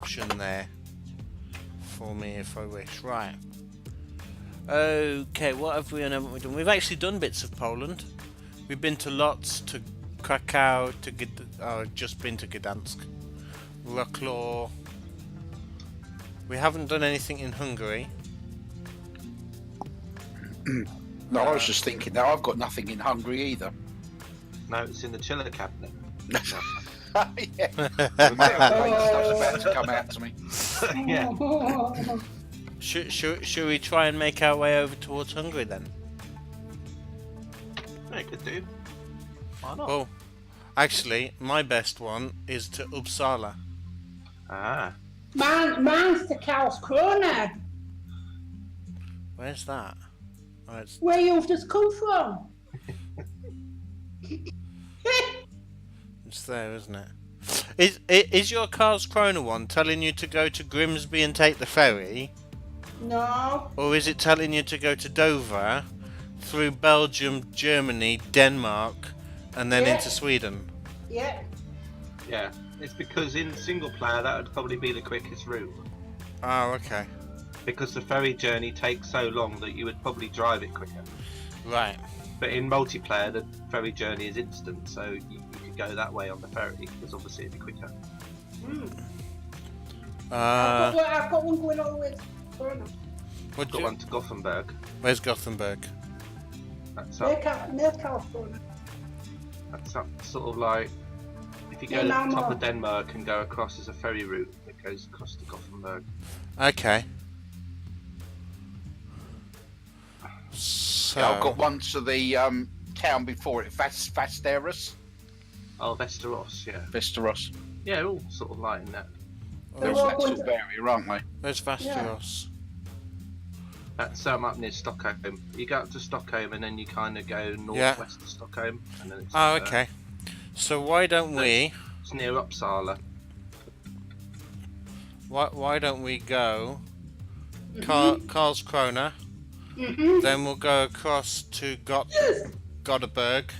option there for me if I wish. Right. Okay, what have we done? We've actually done bits of Poland. We've been to Lodz, to Krakow, to just been to Gdansk, Wrocław. We haven't done anything in Hungary. No, I was just thinking now I've got nothing in Hungary either. No, it's in the chiller cabinet. Yeah. Stuff's about to come out to me. Yeah. Should we try and make our way over towards Hungary then? Yeah, could do. Why not? Well, actually, my best one is to Uppsala. Ah. Mine's to Karlskrona, Where's that? Oh, it's where you've just come from. It's there, isn't it? Is your Karlskrona one telling you to go to Grimsby and take the ferry? No. Or is it telling you to go to Dover, through Belgium, Germany, Denmark, and then into Sweden? Yeah. Yeah. It's because in single player that would probably be the quickest route. Oh, okay. Because the ferry journey takes so long that you would probably drive it quicker. Right. But in multiplayer, the ferry journey is instant, so you could go that way on the ferry, because obviously it'd be quicker. I've got one going all the way to Karlskrona. What Got one to Gothenburg. Where's Gothenburg? That's Near up, Karlskrona. that's up sort of like, if you go Yeah, to the no, top no. of Denmark and go across, there's a ferry route that goes across to Gothenburg. Okay. So, I've got one to the town before it, Vasteras. Oh, Västerås, yeah. Västeros. Yeah, all sort of like in that. They're all all that going sort of area, aren't they? where's Västerås? That's up near Stockholm. You go up to Stockholm and then you kind of go northwest of Stockholm. And then it's Oh, okay. So why don't we... It's near Uppsala. Why don't we go Karlskrona, then we'll go across to Gothenburg,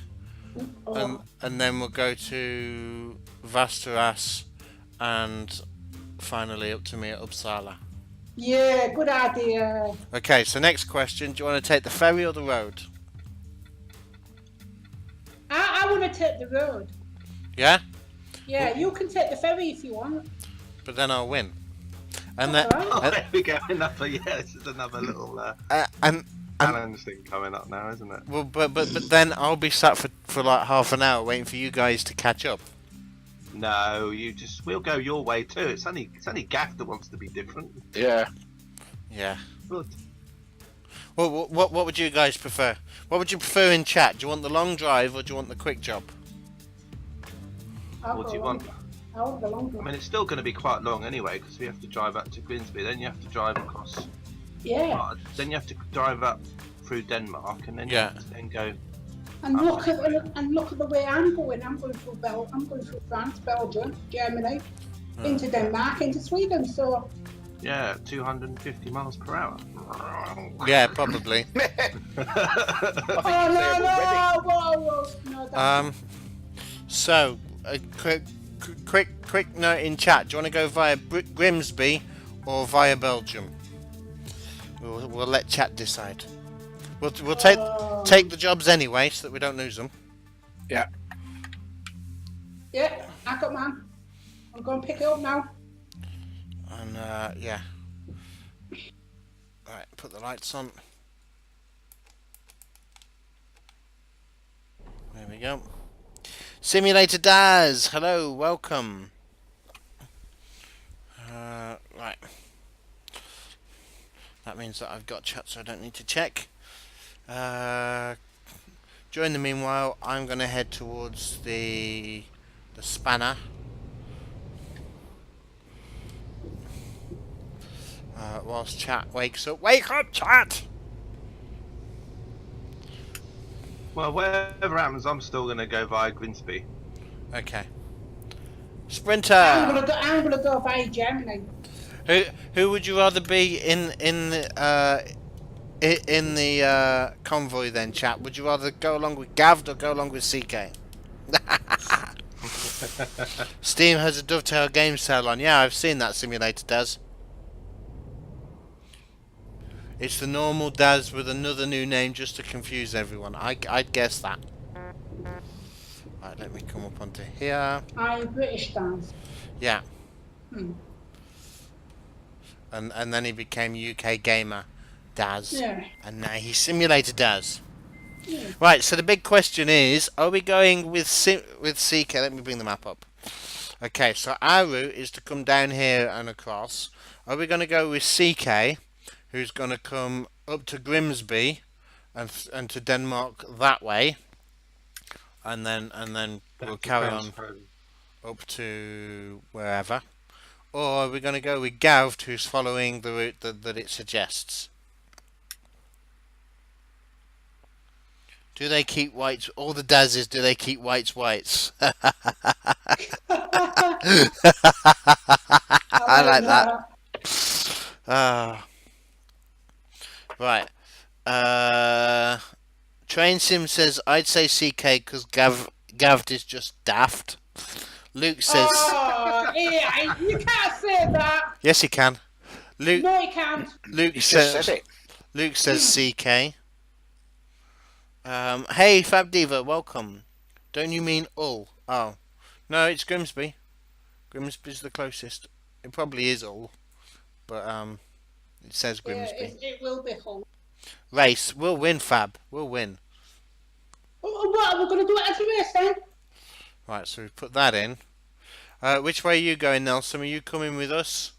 and then we'll go to Västerås, and finally up to me at Uppsala. Yeah, good idea. Okay, so next question, do you want to take the ferry or the road? I want to take the road. Yeah? Yeah, you can take the ferry if you want. But then I'll win. And That's then, all right. Oh, there we go. Another, yeah, this is another little and challenge thing coming up now, isn't it? well, but then I'll be sat for like half an hour waiting for you guys to catch up. No, we'll go your way too. It's only Gaff that wants to be different. Yeah. Yeah. Good. Well, what would you guys prefer? What would you prefer in chat? Do you want the long drive or do you want the quick job? What do you want? I want the long I one. mean, it's still going to be quite long anyway, because we have to drive up to Grimsby, then you have to drive across, Yeah. then you have to drive up through Denmark, and then you Yeah. have to then go. And look at the way I'm going. I'm going through France, Belgium, Germany, into Denmark, into Sweden. So Yeah, 250 miles per hour. Yeah, probably. No, that's So a quick note in chat. Do you want to go via Grimsby or via Belgium? We'll let chat decide. We'll take the jobs anyway, so that we don't lose them. Yeah. yeah, I got mine. I'm going to pick it up now. And yeah. Right, put the lights on. There we go. Simulator Daz, hello, welcome. Right. That means that I've got chat, so I don't need to check. During the meanwhile, I'm going to head towards the spanner. Whilst chat wakes up. Wake up, chat! Well, whatever happens, I'm still going to go via Grimsby. Okay. Sprinter. I'm gonna go by Germany. Who would you rather be in the convoy then, chat? Would you rather go along with Gavd or go along with CK? Steam has a Dovetail game sale on. Yeah, I've seen that simulator, Daz. It's the normal Daz with another new name just to confuse everyone. I'd guess that. Right, let me come up onto here. I'm British dance. Yeah. Hmm. And then he became UK Gamer Daz. Yeah. And now he's Simulator Daz. Yeah. Right, so the big question is, are we going with CK? Let me bring the map up. Okay, so our route is to come down here and across. Are we going to go with CK, who's going to come up to Grimsby and to Denmark that way, and then we'll carry on up to wherever? Or are we going to go with Gavd, who's following the route that it suggests? Do they keep whites? All the Dazes, do they keep whites? I like that. Right. Train Sim says, I'd say CK because Gavd is just daft. Luke says... Oh, yeah, you can't say that. Yes, he can. Luke, No, you can't. Luke He's says... just said it. Luke says CK. Hey, Fab Diva, welcome. Don't you mean Hull? Oh. No, it's Grimsby. Grimsby's the closest. It probably is Hull. But, it says Grimsby. Yeah, it will be Hull. Race. We'll win, Fab. We'll win. Oh, what, we're going to do it as a race then? Right, so we put that in. Which way are you going, Nelson? Are you coming with us?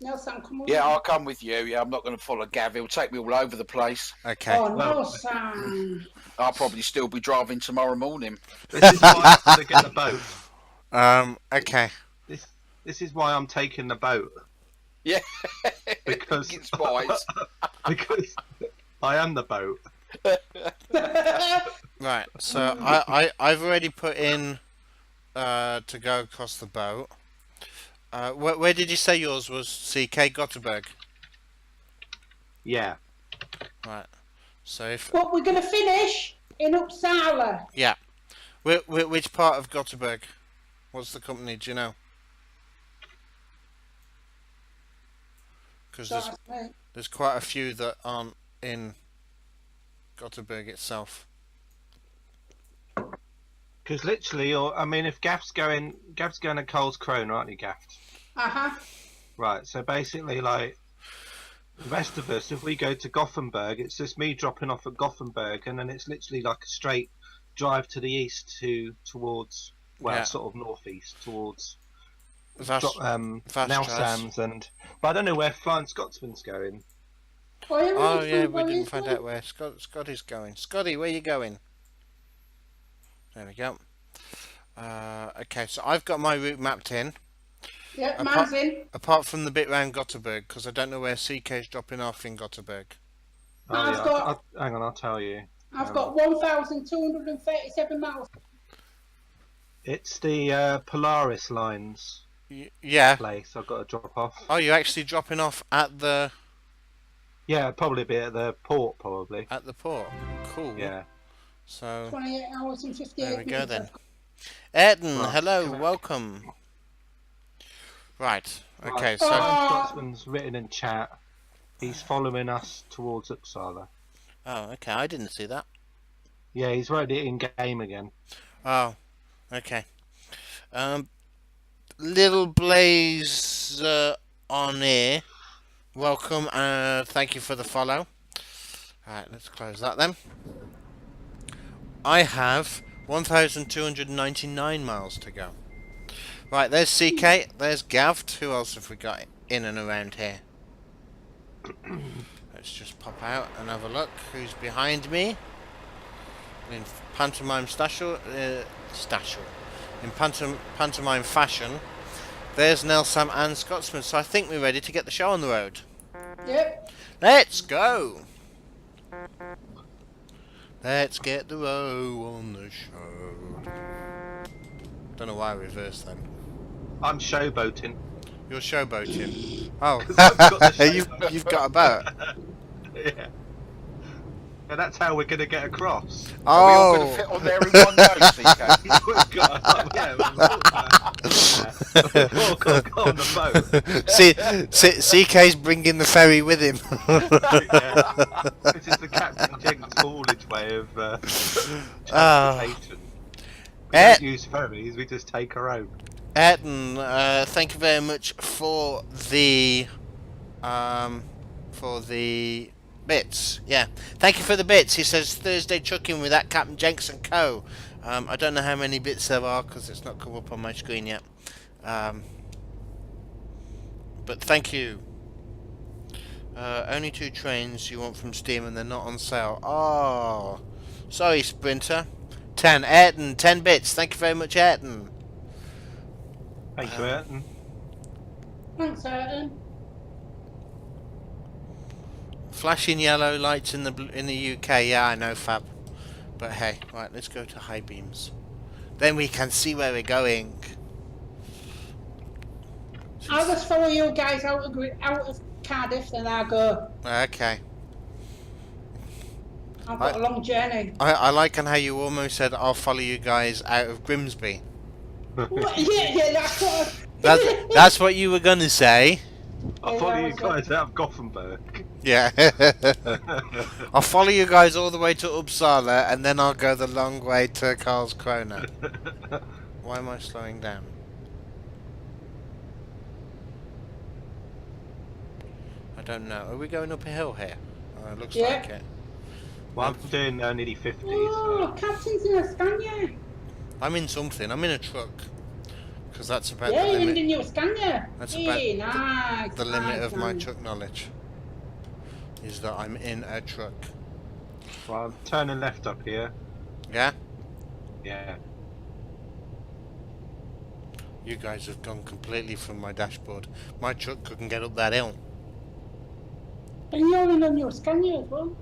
Nelson, come on. Yeah, I'll come with you. Yeah, I'm not going to follow Gav. He'll take me all over the place. Okay. Oh, no, Sam. I'll probably still be driving tomorrow morning. This is why I'm going to get the boat. Okay. This is why I'm taking the boat. Yeah. Because Get spies. because I am the boat. Right, so I've already put in to go across the boat. Where did you say yours was? CK Gothenburg. Yeah. Right. So if But we're going to finish in Uppsala. yeah, which part of Gothenburg? What's the company? Do you know? Because there's quite a few that aren't in Gothenburg itself. Because literally, or I mean, if Gav's going to Coles Crone, aren't you, Gav? Uh-huh. Right. So basically, like the rest of us, if we go to Gothenburg, it's just me dropping off at Gothenburg, and then it's literally like a straight drive to the east towards sort of northeast towards Nelsams and. But I don't know where Flying Scotsman's going. Oh yeah, we didn't find out where Scotty's going. Scotty, where you going? There we go. Okay, so I've got my route mapped in. Yeah, mine's in. Apart from the bit round Gothenburg, because I don't know where CK's dropping off in Gothenburg. Hang on, I'll tell you. I've got 1,237 miles. It's the Polaris lines Yeah. place I've got to drop off. Oh, you're actually dropping off at the... Yeah, probably be at the port, probably. At the port. Cool. Yeah. So 28 hours and 58 there we go minutes. then. Ayrton, Right, hello, correct. welcome. Right. Okay, Right. so Scotsman's written in chat. He's following us towards Uppsala. oh, okay, I didn't see that. Yeah, he's wrote it in game again. Oh, okay. Little Blaze on here. Welcome. Thank you for the follow. Alright, let's close that then. I have 1,299 miles to go. Right, there's CK, there's Gavd. Who else have we got in and around here? Let's just pop out and have a look. Who's behind me? In pantomime in pantomime fashion, there's Nelsam and Scotsman. So I think we're ready to get the show on the road. Yep. Let's go! Let's get the row on the show. Don't know why I reversed then. I'm showboating. You're showboating. Oh, I've got the you've got a boat. Yeah. And that's how we're going to get across. Are we all going to Oh, fit on there in one go, CK? We've got, yeah, we've all got to go on the boat. CK's bringing the ferry with him. Yeah. This is the CptnJenks haulage way of transportation. We Eh. don't use ferries, we just take our own. Ayrton, thank you very much for the bits. Yeah, thank you for the bits. He says Thursday trucking with that CptnJenks and Co. I don't know how many bits there are because it's not come up on my screen yet. But thank you. Only 2 trains you want from Steam and they're not on sale. Oh, sorry, Sprinter. 10, Ayrton, 10 bits. Thank you very much, Ayrton. Thank you, Ayrton. Thanks, Ayrton. Flashing yellow lights in the UK. Yeah, I know, Fab. But hey, right, let's go to high beams. Then we can see where we're going. I'll just follow you guys out of Cardiff, then I'll go. Okay. I've got a long journey. I like how you almost said I'll follow you guys out of Grimsby. What? Yeah, that's what. That's what you were gonna say. I'll follow you guys out of Gothenburg. Yeah. I'll follow you guys all the way to Uppsala and then I'll go the long way to Karlskrona. Why am I slowing down? I don't know. Are we going up a hill here? Oh, it looks like it. Well, I'm doing nearly 50. Oh, So. Captain's in a Scania. I'm in something. I'm in a truck. Because that's about Yeah, the you're in limit. the new Scania. That's Hey, about nice, the limit nice, of my nice. truck knowledge. Is that I'm in a truck. Well, I'm turning left up here. Yeah? Yeah. You guys have gone completely from my dashboard. My truck couldn't get up that hill. And you're in a new Scania as well.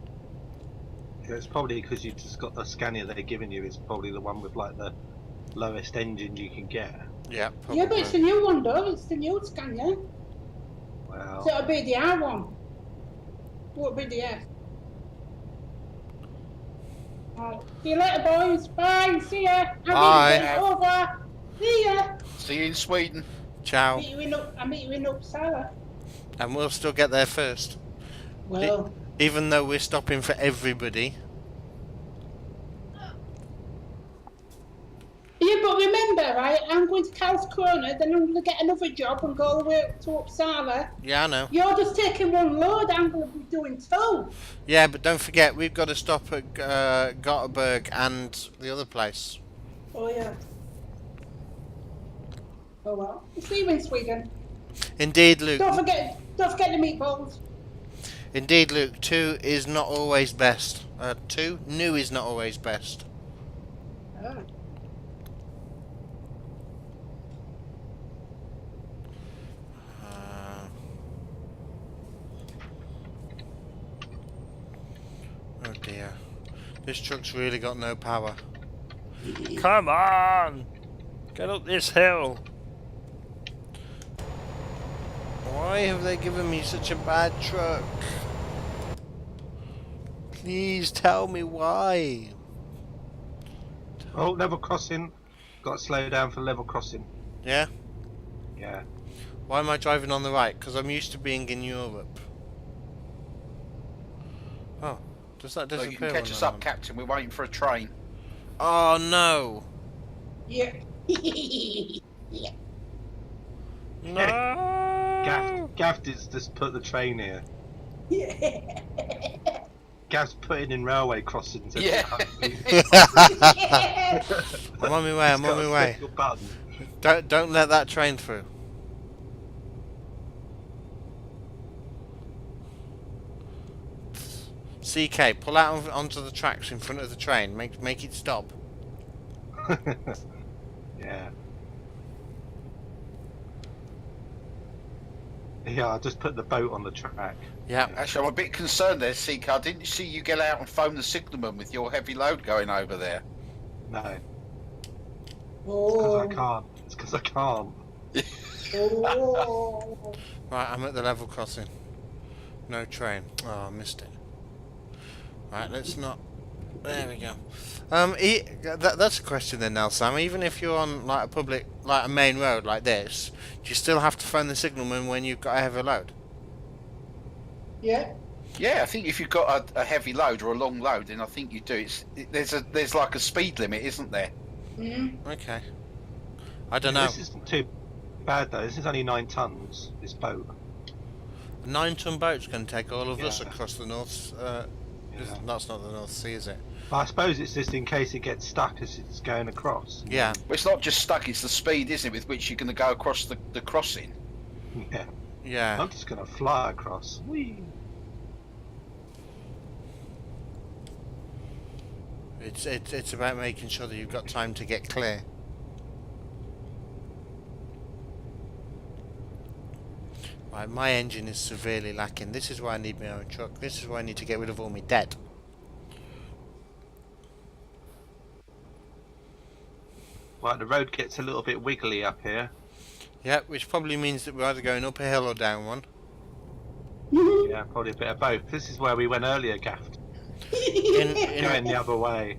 Yeah, it's probably because you've just got the Scania they're giving you is probably the one with like the lowest engine you can get. Yeah, probably. Yeah, but it's the new one though. It's the new Scania. Well, So it'll be the R one. Won't be the S. Right. See you later, boys. Bye. See ya. Bye. Over. See ya. See you in Sweden. Ciao. I meet you in Uppsala. And we'll still get there first. Well, Even though we're stopping for everybody. yeah, but remember, right? I'm going to Karlskrona, then I'm going to get another job and go all the way up to Uppsala. Yeah, I know. You're just taking one load. I'm going to be doing 2. Yeah, but don't forget, we've got to stop at Gothenburg and the other place. Oh yeah. Oh well. See you in Sweden. Indeed, Luke. Don't forget the meatballs. Indeed, Luke. 2 is not always best. 2? New is not always best. Ah. Oh dear. This truck's really got no power. Come on! Get up this hill! Why have they given me such a bad truck? Please tell me why. oh, level crossing. Got to slow down for level crossing. Yeah? Yeah. Why am I driving on the right? Because I'm used to being in Europe. Oh, does that So disappear? you can catch when us I'm up, on? Captain. We're waiting for a train. Oh no! Yeah. No! Gav just put the train here. Yeah. Gav's putting in railway crossings. every Yeah. time. I'm on my way. I'm He's on got my a way. special button. Don't let that train through. CK, pull out onto the tracks in front of the train. Make it stop. Yeah. Yeah, I just put the boat on the track. Yeah. Actually, I'm a bit concerned there, CK. I didn't see you get out and phone the signalman with your heavy load going over there. No, Oh. because I can't. It's because I can't. Oh. Right, I'm at the level crossing. No train. Oh, I missed it. Right, let's not. There we go. That's a question then, now, Sam. Even if you're on like a public, like a main road like this, do you still have to phone the signalman when you've got a heavy load? Yeah. Yeah, I think if you've got a heavy load or a long load, then I think you do. There's like a speed limit, isn't there? Okay. I don't know. This isn't too bad though. This is only 9 tons. This boat. A 9-ton boat's going to take all of us Yeah. across the North. That's not the North Sea, is it? But I suppose it's just in case it gets stuck as it's going across. Yeah. Well, it's not just stuck; it's the speed, isn't it, with which you're going to go across the crossing. Yeah. Yeah. I'm just gonna fly across. Whee! It's about making sure that you've got time to get clear. Right, my engine is severely lacking. This is why I need my own truck. This is why I need to get rid of all my debt. Right, the road gets a little bit wiggly up here. Yeah, which probably means that we're either going up a hill or down one. Yeah, probably a bit of both. This is where we went earlier, Gaffed. Going the other way.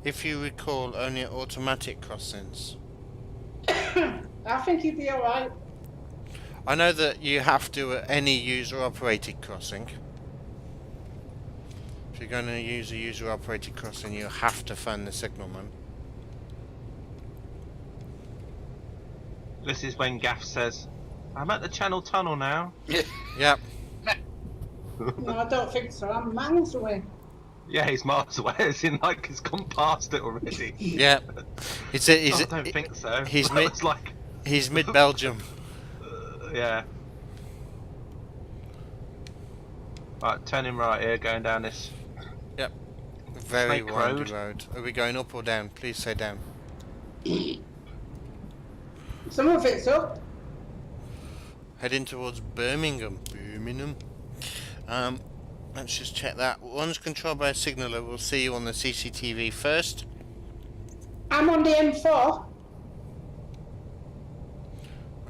If you recall, only automatic crossings. I think you'd be alright. I know that you have to at any user-operated crossing. If you're going to use a user-operated crossing, you have to phone the signalman. This is when Gaff says, I'm at the Channel Tunnel now. Yep. No, I don't think so. I'm miles away. Yeah, he's miles away, as in like he's gone past it already. Yeah. I don't think so. He's That mid. was like, He's mid-Belgium. yeah. Right, turning right here, going down this. Very Snake windy road. Are we going up or down? Please say down. Some of it's up. Heading towards Birmingham. Let's just check that. One's controlled by a signaller. We'll see you on the CCTV first. I'm on the M4.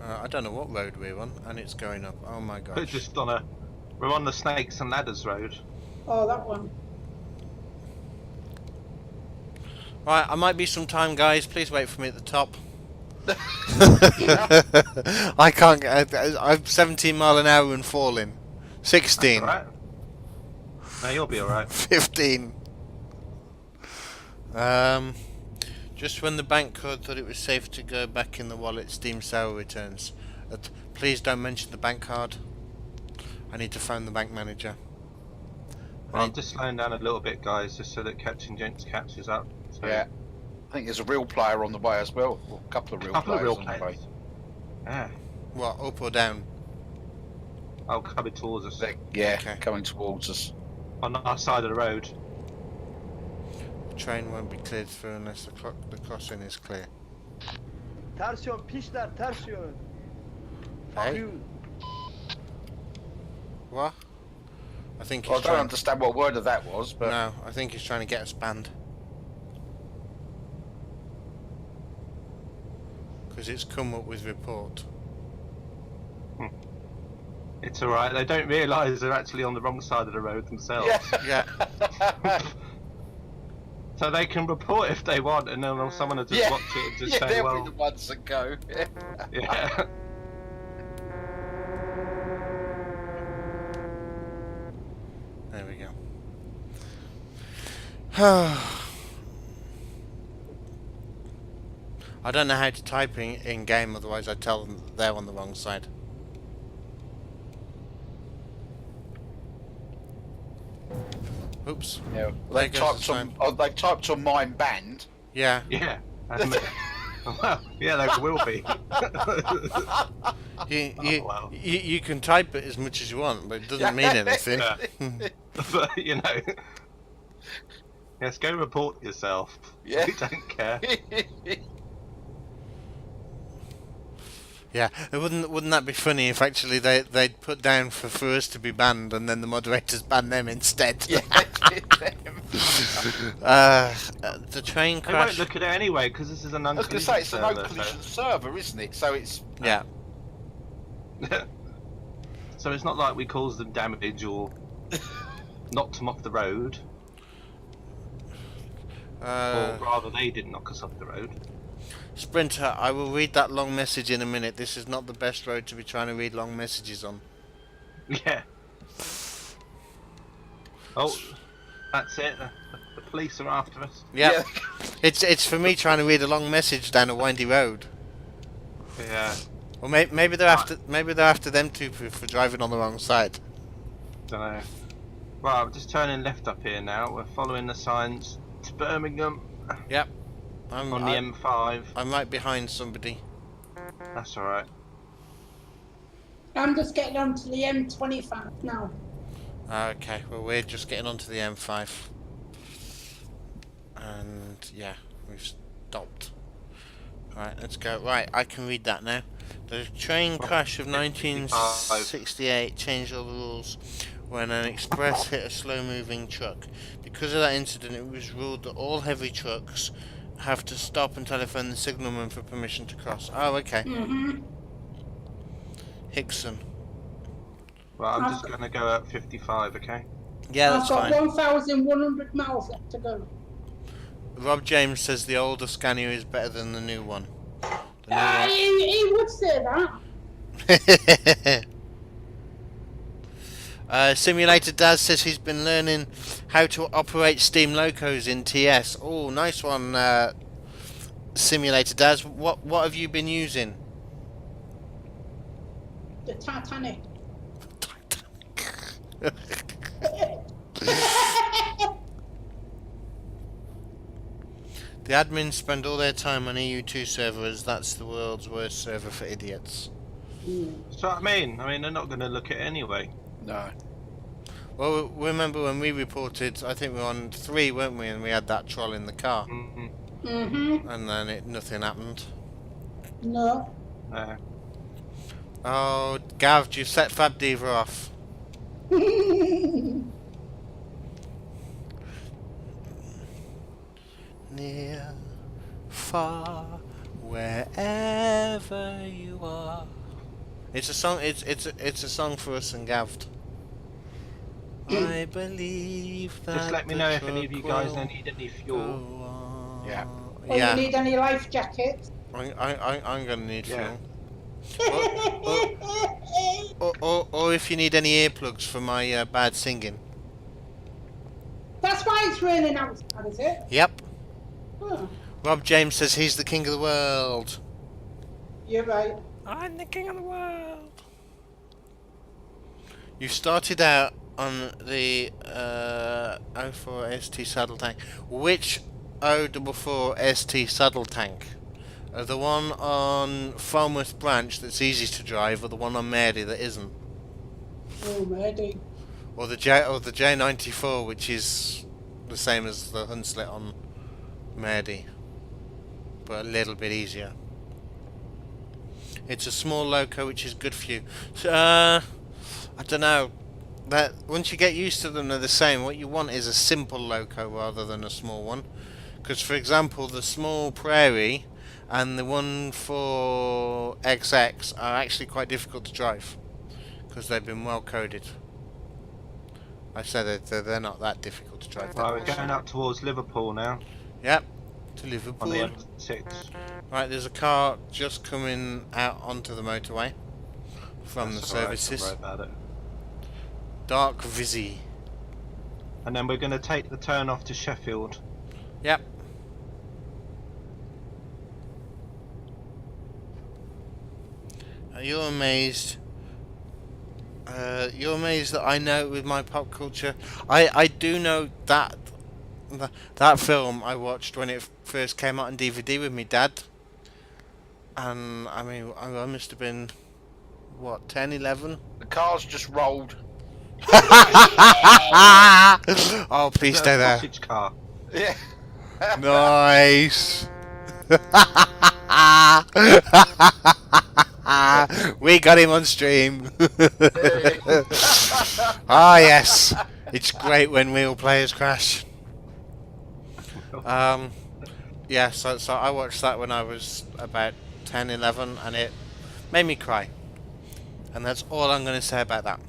I don't know what road we're on, and it's going up. Oh my We're gosh. just we're on the Snakes and Ladders Road. Oh, that one. Right, I might be some time, guys. Please wait for me at the top. I can't get. I'm 17 mile an hour and falling. 16. Alright. No, you'll be alright. 15. Just when the bank code thought it was safe to go back in the wallet, Steam sale returns. Please don't mention the bank card. I need to phone the bank manager. Well, I'm just slowing down a little bit, guys, just so that CptnJenks catches up. So, Yeah. I think there's a real player on the way as well. Or a couple of real players on the way. Yeah. What, up or down? Oh, coming towards us. Yeah, Okay. coming towards us. On our side of the road. The train won't be cleared through unless the crossing is clear. Ters yön pişler, ters yön. Fuck Hey? you. What? I think Well, I he's don't trying. understand what word of that was, but No, I think he's trying to get us banned. Because it's come up with report. It's alright, they don't realise they're actually on the wrong side of the road themselves. yeah. Yeah. So they can report if they want, and then someone will just Yeah. watch it and just Yeah, say, they'll well, be the ones that go. yeah. There we go. I don't know how to type in game, otherwise I'd tell them that they're on the wrong side. Oops. Yeah. There goes the They typed on mine banned. Yeah. Yeah. Well, yeah, they will be. Wow. You can type it as much as you want, but it doesn't mean anything. Yeah. But, you know. Yes, go report yourself. Yeah. We don't care. Yeah, wouldn't that be funny if actually they'd put down for us to be banned and then the moderators ban them instead? Yeah. The train They won't crash. look at it anyway, because this is an I was going to say, it's a no server, collision server, isn't it? So it's... Yeah, so it's not like we cause them damage or knocked them off the road, or rather, they didn't knock us off the road. Sprinter, I will read that long message in a minute. This is not the best road to be trying to read long messages on. Yeah. Oh, that's it. The police are after us. Yep. It's for me trying to read a long message down a windy road. Yeah. Or maybe they're after them two for driving on the wrong side. Don't know. Right, I'm just turning left up here now. We're following the signs to Birmingham. Yep. On the M5. I'm right behind somebody. That's alright. I'm just getting onto the M25 now. Okay, well we're just getting onto the M5. And yeah, we've stopped. Right, let's go. Right, I can read that now. The train crash of 1968 changed all the rules when an express hit a slow-moving truck. Because of that incident, it was ruled that all heavy trucks have to stop and telephone the signalman for permission to cross. Oh, okay. Hickson. Well, I'm just going to go at 55, okay? Yeah, that's I've got fine. 1,100 miles left to go. Rob James says the older Scania is better than the new one. He would say that. Simulator Daz says he's been learning how to operate steam locos in TS. Oh, nice one, Simulator Daz. What have you been using? The Titanic. The admins spend all their time on EU2 servers. That's the world's worst server for idiots. That's what I mean. They're not going to look at it anyway. No. Well, remember when we reported, I think we were on 3, weren't we? And we had that troll in the car. And then nothing happened. No. No. Oh, Gav, you set Fab Diva off. Near, far, wherever you are. It's a song. It's a song for us and Gav. I believe that. Just let me know if any of you guys need any fuel. Yeah. Or you need any life jackets? I'm gonna need Yeah. fuel. Or if you need any earplugs for my bad singing. That's why it's raining outside, is it? Yep. Oh, Rob James says he's the king of the world. you're right. I'm the king of the world. You started out on the 04 ST saddle tank. Which 044 ST saddle tank? The one on Falmouth Branch that's easy to drive, or the one on Mary that isn't? Oh, maybe. Or the J94, which is the same as the Hunslet on Mary, but a little bit easier. It's a small loco, which is good for you. So, I don't know. That once you get used to them, they're the same. What you want is a simple loco rather than a small one. Because, for example, the small Prairie and the 14XX are actually quite difficult to drive because they've been well coded. I said that they're not that difficult to drive. Right, we're going up towards Liverpool now. Yep, to On Liverpool. the M6. Right, there's a car just coming out onto the motorway from That's the all right, services. don't worry about it. Dark Vizzy. And then we're going to take the turn off to Sheffield. Yep. You're amazed. You're amazed that I know with my pop culture. I do know that that film I watched when it first came out on DVD with me dad. And I mean, I must have been what, 10, 11? The car's just rolled. Oh, please stay there. Sausage car. Yeah. Nice. We got him on stream. Ah, yes. It's great when real players crash. Yeah, so I watched that when I was about 10, 11, and it made me cry. And that's all I'm going to say about that.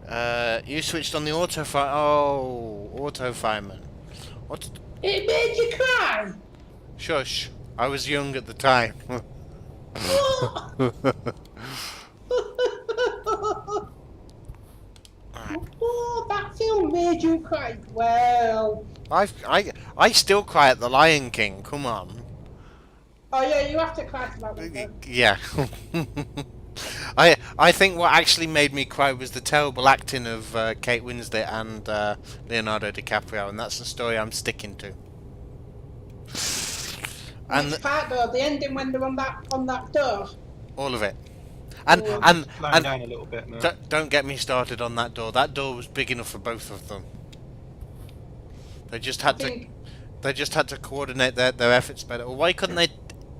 You switched on the auto fire. Oh, auto fireman. What? It made you cry. Shush. I was young at the time. Oh, that film made you cry. Well, I still cry at The Lion King. Come on. oh yeah, you have to cry for that one. Though. Yeah. I think what actually made me cry was the terrible acting of Kate Winslet and Leonardo DiCaprio, and that's the story I'm sticking to. And Which part though? The ending when they're on that door. all of it. And Oh. and Slowing and down a little bit now. don't get me started on that door. That door was big enough for both of them. They just had to coordinate their efforts better. Or why couldn't they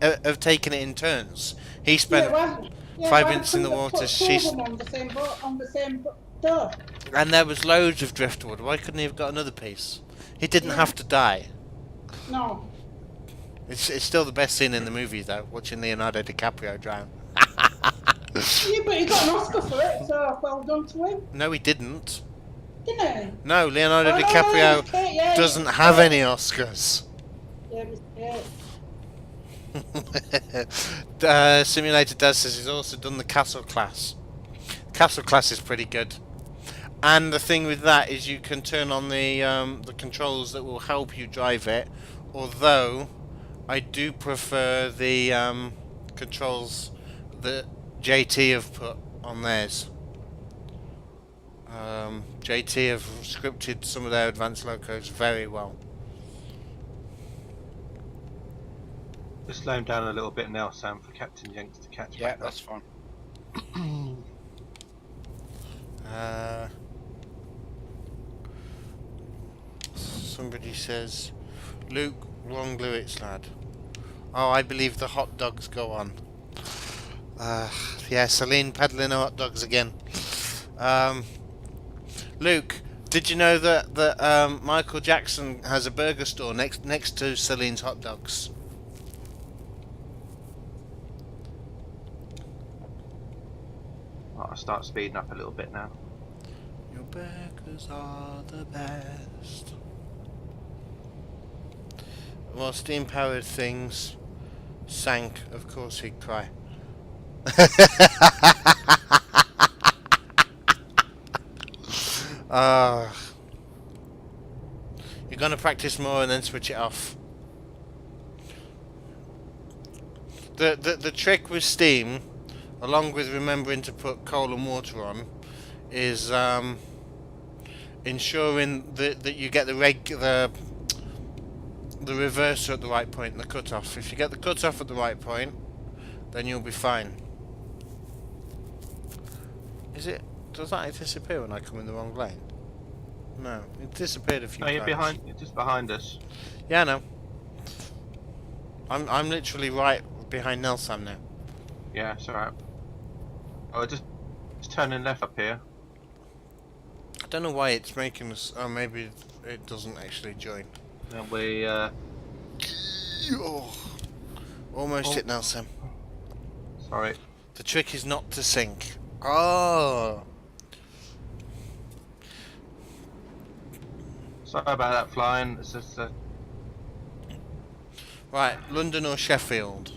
have taken it in turns? He spent 5 minutes in the water. She's on the same boat, on the same door. and there was loads of driftwood. Why couldn't he have got another piece? He didn't have to die. No. It's still the best scene in the movie though. Watching Leonardo DiCaprio drown. Yeah, but he got an Oscar for it, so well done to him, No, he didn't. didn't he? No, Leonardo Oh, no, DiCaprio it was Kate, yeah, doesn't it was have Kate. any Oscars. Yeah, it was Kate. Simulator Dad says he's also done the Castle class. Castle class is pretty good. And the thing with that is you can turn on the controls that will help you drive it. Although I do prefer the controls that JT have put on theirs. JT have scripted some of their advanced locos very well. Just slow him down a little bit now, Sam, for CptnJenks to catch Yeah, back up. that's fine. Somebody says, Luke, wrong lyrics, lad. Oh, I believe the hot dogs go on. Yeah, Celine peddling her hot dogs again. Luke, did you know that Michael Jackson has a burger store next to Celine's hot dogs? I'll start speeding up a little bit now. Your burgers are the best. Well, steam-powered things sank. Of course, he'd cry. You're gonna practice more and then switch it off. The trick with steam, along with remembering to put coal and water on, is ensuring that you get the reverser at the right point and the cutoff. If you get the cutoff at the right point, then you'll be fine. Does that disappear when I come in the wrong lane? No, it disappeared a few No, times. you're just behind us. Yeah, I know. I'm literally right behind Nelson now. Yeah, it's alright. Oh, just turning left up here. I don't know why it's making us. Oh, maybe it doesn't actually join. And we, Oh, almost hit Nelson. sorry. The trick is not to sink. Oh. Sorry about that flying. It's just, Right, London or Sheffield?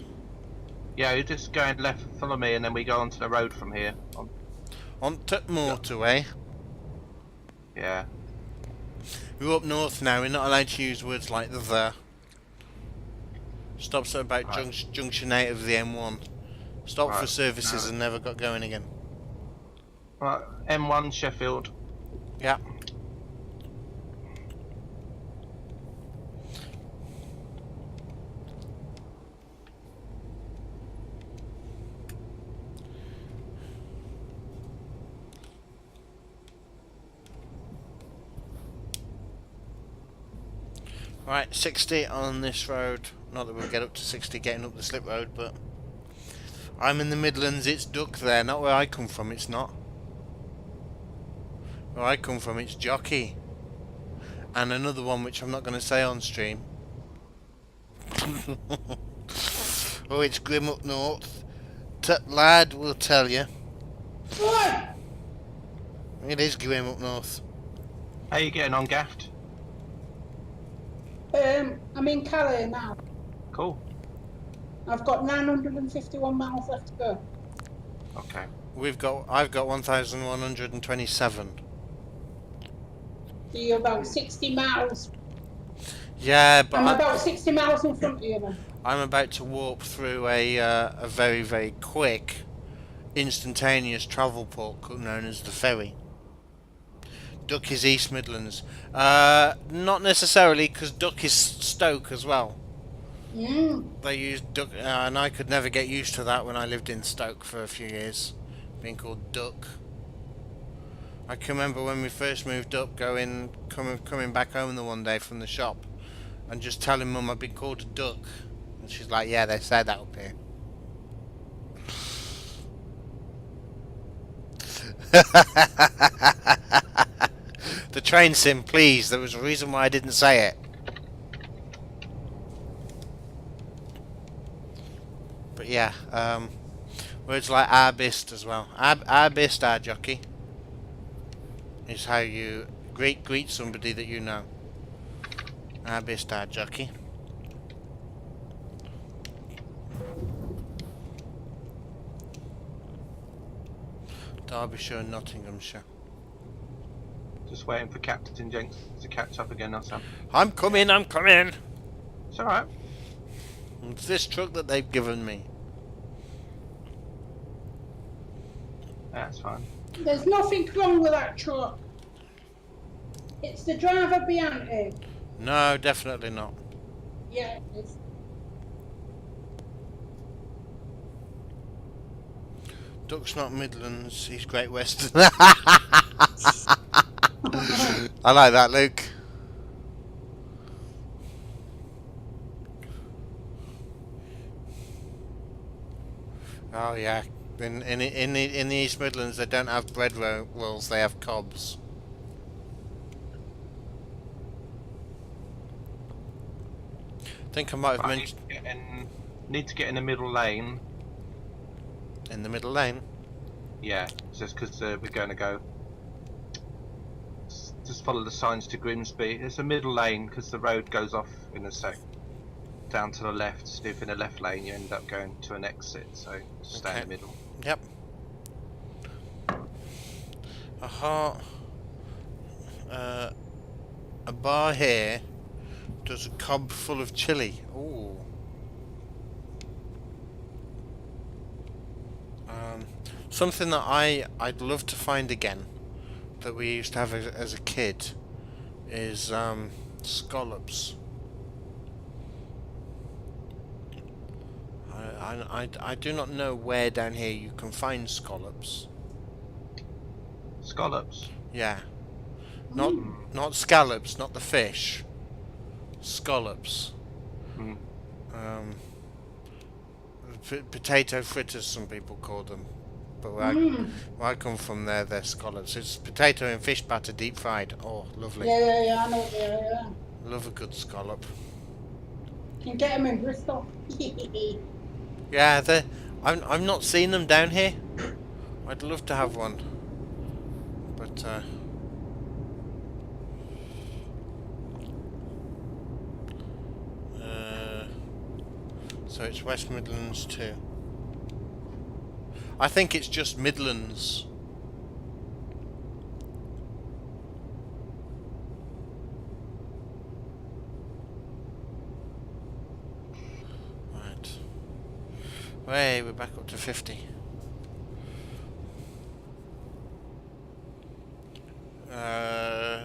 yeah, you're just going left, follow me, and then we go onto the road from here. On to motorway. Yeah. We're up north now. We're not allowed to use words like the. Stops at about Right. junction 8 of the M1. Stopped for Right, services no. and never got going again. Right, M1 Sheffield. Yeah. Right, 60 on this road. Not that we'll get up to 60 getting up the slip road, but I'm in the Midlands, it's duck there, not where I come from, it's not. Where I come from, it's jockey. And another one which I'm not going to say on stream. Oh, it's grim up north. Lad will tell you. Oi! It is grim up north. How you getting on, Gaft? I'm in Calais now. Cool. I've got 951 miles left to go. Okay. I've got 1,127. So you're about 60 miles. Yeah, but I'm about 60 miles in front of you then. I'm about to warp through a very, very quick, instantaneous travel port known as the ferry. Duck is East Midlands. Not necessarily, because Duck is Stoke as well. They use Duck, and I could never get used to that when I lived in Stoke for a few years, being called Duck. I can remember when we first moved up, coming back home the one day from the shop, and just telling Mum I'd been called a duck, and she's like, "Yeah, they say that up here." The train sim, please. There was a reason why I didn't say it. But yeah, words like arbist as well. Arbist, our jockey, is how you greet somebody that you know. Arbist, our jockey. Derbyshire and Nottinghamshire. Just waiting for CptnJenks to catch up again or something. I'm coming. It's alright. It's this truck that they've given me. That's fine. There's nothing wrong with that truck. It's the driver behind it. No, definitely not. Yeah, it is. Duck's not Midlands, he's Great Western. I like that, Luke. Oh yeah, in the East Midlands they don't have bread rolls, they have cobs. I think I might have mentioned Need to get in the middle lane. in the middle lane. Yeah, just because we're going to go. Just follow the signs to Grimsby. It's a middle lane because the road goes off in a sec. Down to the left. So if in the left lane you end up going to an exit, so stay in the middle. Yep. A bar here does a cob full of chili. Ooh. Something that I'd love to find again that we used to have as a kid is scallops. I do not know where down here you can find scallops. Scallops. Yeah. Not scallops, not the fish. Scallops. Mm. Potato fritters, some people call them. But where I come from, they're scallops. It's potato and fish batter deep fried. Oh, lovely. Yeah, I know what they are, yeah. Love a good scallop. You can get them in Bristol. Yeah, I'm not seeing them down here. I'd love to have one. But so it's West Midlands too. I think it's just Midlands. Right. Hey, we're back up to 50.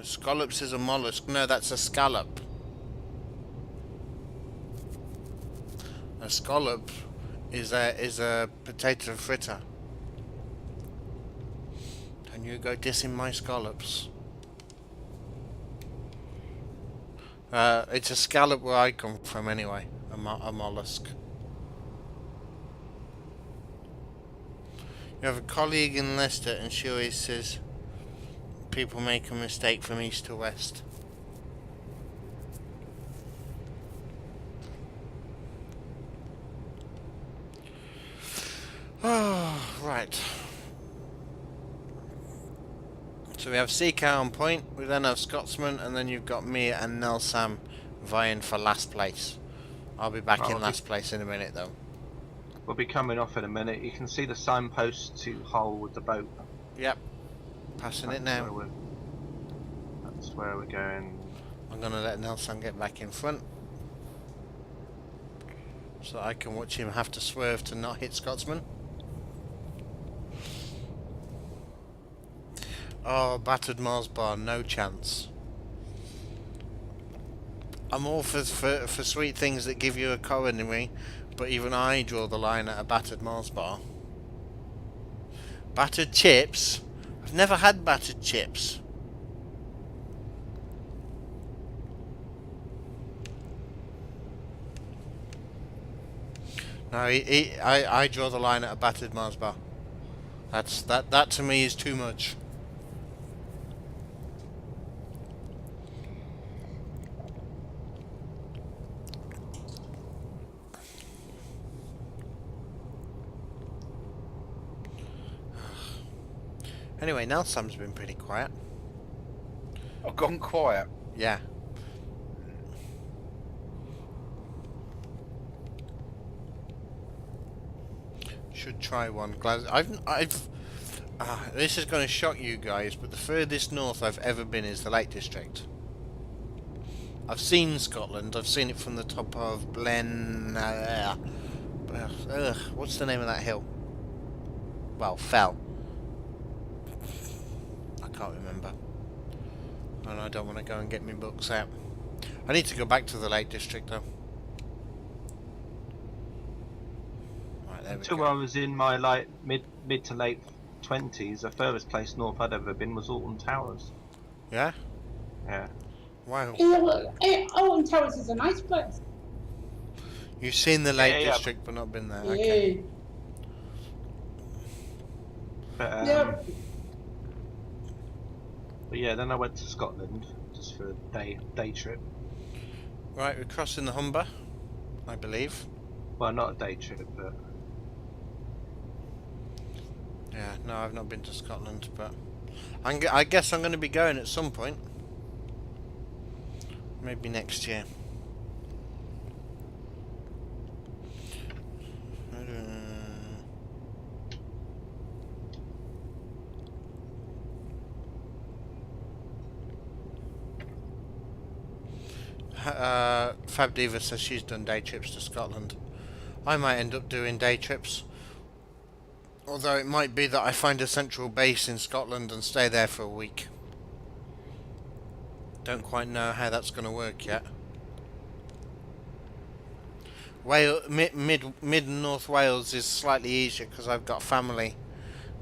Scallops is a mollusk. No, that's a scallop. A scallop is a potato fritter. Can you go dissing my scallops? It's a scallop where I come from anyway. A mollusk. You have a colleague in Leicester and she always says people make a mistake from east to west. Oh, right. So we have CK on point, we then have Scotsman, and then you've got me and Nelsam vying for last place. I'll be back in last place in a minute though. We'll be coming off in a minute. You can see the signpost to Hull with the boat. Yep. Passing it now. That's where we're going. I'm going to let Nelson get back in front. So that I can watch him have to swerve to not hit Scotsman. Oh, battered Mars bar, no chance. I'm all for sweet things that give you a coronary, but even I draw the line at a battered Mars bar. Battered chips? I've never had battered chips. No, I draw the line at a battered Mars bar. That to me is too much. Anyway, now Sam's been pretty quiet. I've gone quiet. Yeah. Should try one. This is going to shock you guys, but the furthest north I've ever been is the Lake District. I've seen Scotland. I've seen it from the top of what's the name of that hill? Well, Fell. I can't remember. And I don't want to go and get my books out. I need to go back to the Lake District though. Right, there Until we go. I was in my like mid to late 20s, the furthest place north I'd ever been was Alton Towers. Yeah? Yeah. Wow. Alton Towers is a nice place. You've seen the Lake Yeah. District but not been there. Okay. Yeah. But, Yeah. but yeah, then I went to Scotland just for a day trip. Right, we're crossing the Humber, I believe. Well, not a day trip, but Yeah, no, I've not been to Scotland, but I guess I'm going to be going at some point. Maybe next year. Fab Diva says she's done day trips to Scotland. I might end up doing day trips. Although it might be that I find a central base in Scotland and stay there for a week. Don't quite know how that's going to work yet. Mid and North Wales is slightly easier because I've got family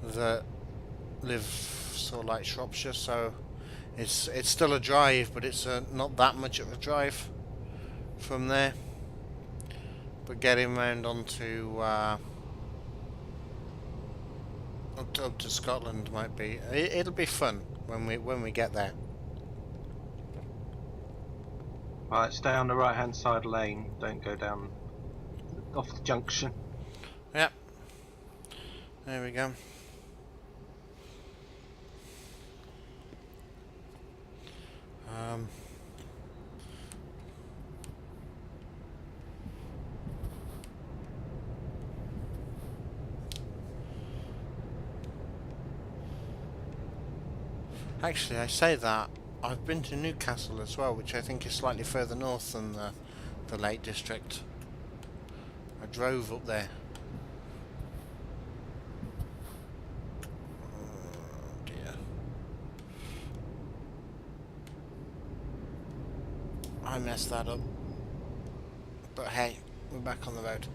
that live sort of like Shropshire, so it's still a drive, but it's not that much of a drive from there. But getting round onto up to Scotland might be it'll be fun when we get there. right, stay on the right hand side lane, don't go down off the junction. Yep. There we go. Actually, I say that I've been to Newcastle as well, which I think is slightly further north than the Lake District. I drove up there. Oh dear. I messed that up. But hey, we're back on the road.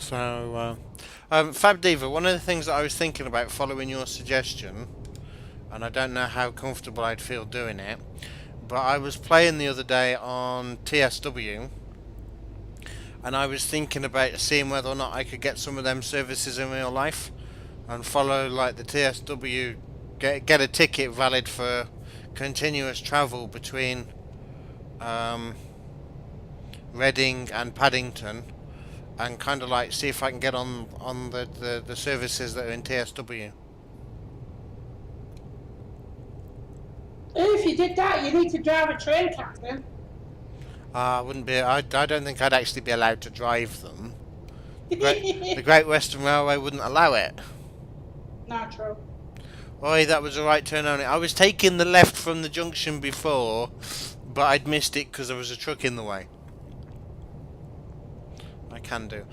So, Fab Diva, one of the things that I was thinking about following your suggestion, and I don't know how comfortable I'd feel doing it, but I was playing the other day on TSW, and I was thinking about seeing whether or not I could get some of them services in real life, and follow like the TSW, get a ticket valid for continuous travel between Reading and Paddington, and kind of like see if I can get on the services that are in TSW. If you did that, you need to drive a train, Captain. I wouldn't be. I don't think I'd actually be allowed to drive them. The Great Western Railway wouldn't allow it. Natural. Oi, that was a right turn only. I was taking the left from the junction before, but I'd missed it because there was a truck in the way. I can do.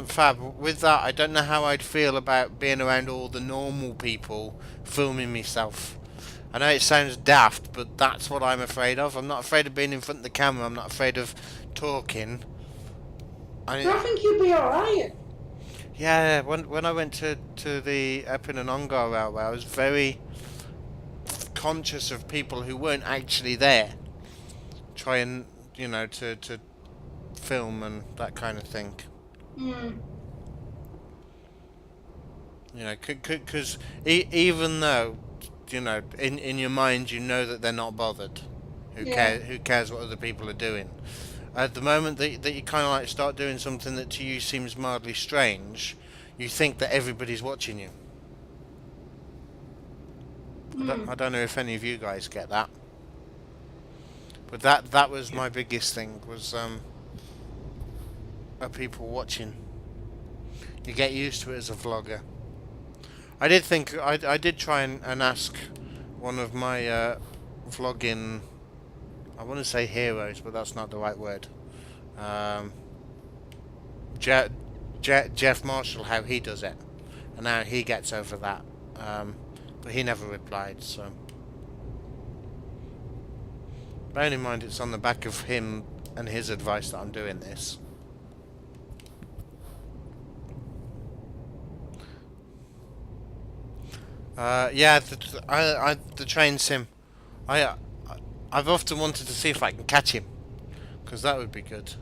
Fab, with that, I don't know how I'd feel about being around all the normal people filming myself. I know it sounds daft, but that's what I'm afraid of. I'm not afraid of being in front of the camera. I'm not afraid of talking. I think you'd be alright. Yeah, when I went to the Epping and Ongar Railway, I was very conscious of people who weren't actually there, trying, to film and that kind of thing. Mm. Because even though, in your mind you know that they're not bothered, who cares what other people are doing. At the moment that you kind of like start doing something that to you seems mildly strange, you think that everybody's watching you. I don't know if any of you guys get that, but that was my biggest thing, was are people watching. You get used to it as a vlogger. I did think I did try and ask one of my vlogging, I want to say heroes, but that's not the right word. Jeff Marshall, how he does it, and how he gets over that. But he never replied. So, bearing in mind it's on the back of him and his advice that I'm doing this. Yeah, the train sim. I've often wanted to see if I can catch him, because that would be good.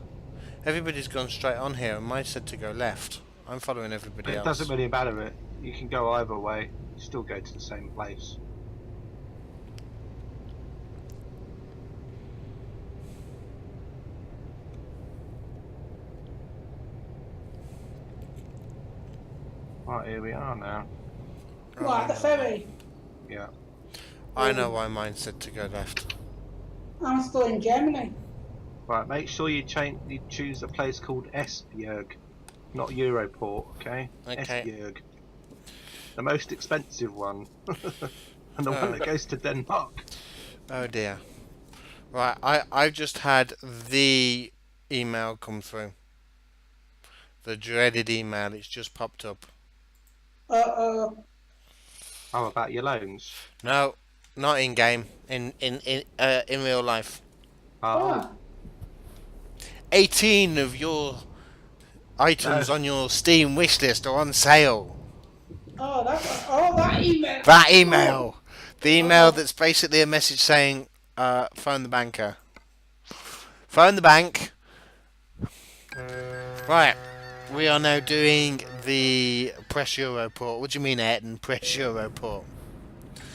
Everybody's gone straight on here, and mine said to go left. I'm following everybody else. It doesn't really matter. It. You can go either way. You still go to the same place. Right, here we are now. What, the ferry? Yeah. I know why mine said to go left. I'm still in Germany. Right, make sure you choose a place called Esbjerg, not Europort, okay? Okay. Esbjerg. The most expensive one. And the one that goes to Denmark. Oh dear. Right, I've just had the email come through. The dreaded email, it's just popped up. Uh-oh. Oh, about your loans? No, not in game. In real life. Oh. 18 of your items on your Steam wishlist are on sale. Oh, that email. That email. The email that's basically a message saying, phone the banker. Phone the bank. Right. We are now doing the Press Europort. What do you mean, Ayrton? Press Europort.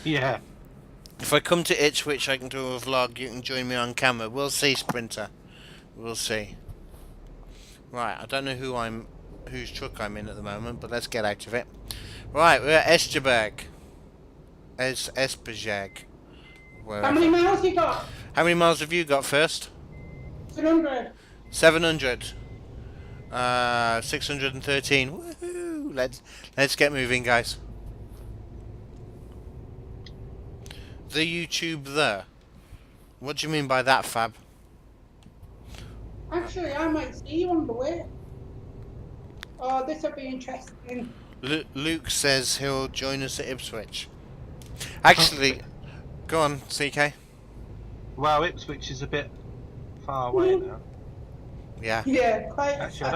Yeah. If I come to Ipswich, I can do a vlog. You can join me on camera. We'll see, Sprinter. We'll see. Right, I don't know whose truck I'm in at the moment, but let's get out of it. Right, we're at Esbjerg. Esbjerg. How many miles you got? How many miles have you got first? 700. 700. 613. Woohoo! Let's get moving, guys. The YouTube there. What do you mean by that, Fab? Actually, I might see you on the way. Oh, this will be interesting. Luke says he'll join us at Ipswich. Actually, go on, CK. Well, Ipswich is a bit far away now. Yeah. Yeah, quite. Actually,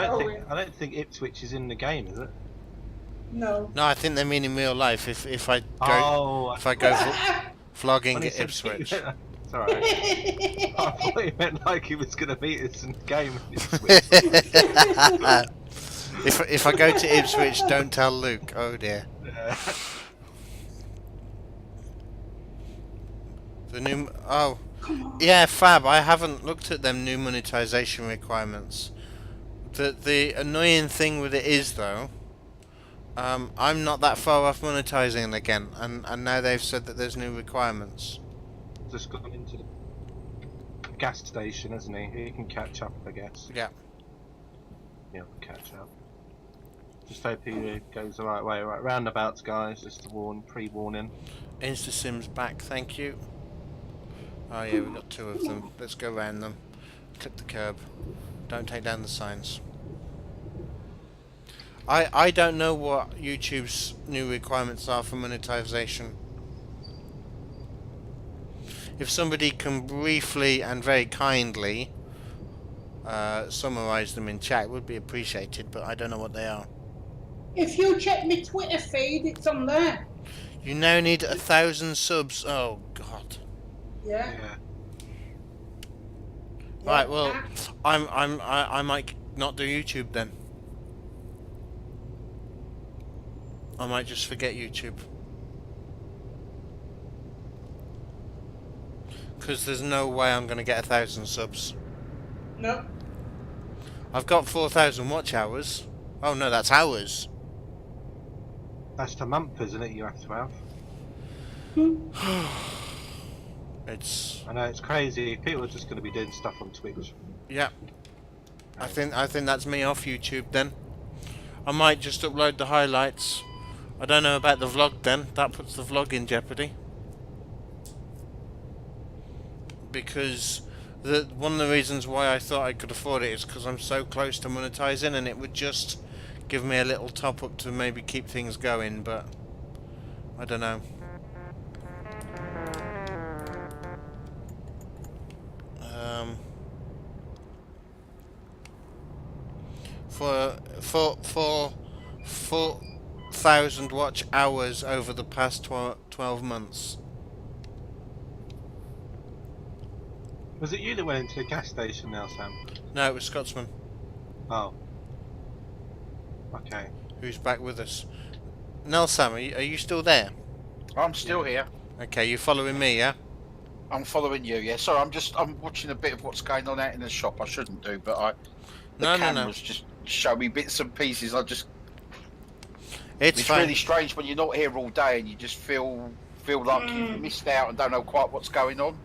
I don't think Ipswich is in the game, is it? No. No, I think they mean in real life. If I go vlogging at Ipswich. It's alright. I thought you meant like he was going to meet us in the game in Ipswich. If I go to Ipswich, don't tell Luke. Oh dear. Yeah. The new yeah, Fab. I haven't looked at them new monetization requirements. The annoying thing with it is though, I'm not that far off monetizing again, and now they've said that there's new requirements. Just gone into the gas station, hasn't he? He can catch up, I guess. Yeah. He'll catch up. Just hope he goes the right way. Right, roundabouts, guys. Just to pre-warning. InstaSim's back, thank you. Oh yeah, we've got 2 of them. Let's go round them. Clip the curb. Don't take down the signs. I don't know what YouTube's new requirements are for monetization. If somebody can briefly and very kindly summarize them in chat, it would be appreciated, but I don't know what they are. If you check my Twitter feed, it's on there. You now need 1,000 subs. Oh god. Yeah. Right, well, I might not do YouTube then. I might just forget YouTube. Because there's no way I'm going to get 1,000 subs. No. I've got 4,000 watch hours. Oh no, that's hours. That's the month, isn't it? You have to have. It's... I know it's crazy. People are just going to be doing stuff on Twitch. Yeah. I think that's me off YouTube then. I might just upload the highlights. I don't know about the vlog then. That puts the vlog in jeopardy. Because one of the reasons why I thought I could afford it is because I'm so close to monetizing, and it would just give me a little top up to maybe keep things going, but I don't know. For 4,000 watch hours over the past 12 months. Was it you that went into the gas station now, Sam? No, it was Scotsman. Oh. Okay. Who's back with us. Sam, are you still there? I'm still here. Okay, you following me, yeah? I'm following you. Yeah. Sorry, I'm watching a bit of what's going on out in the shop. I shouldn't do, but the cameras just show me bits and pieces. It's fine. really strange when you're not here all day and you just feel like you've missed out and don't know quite what's going on.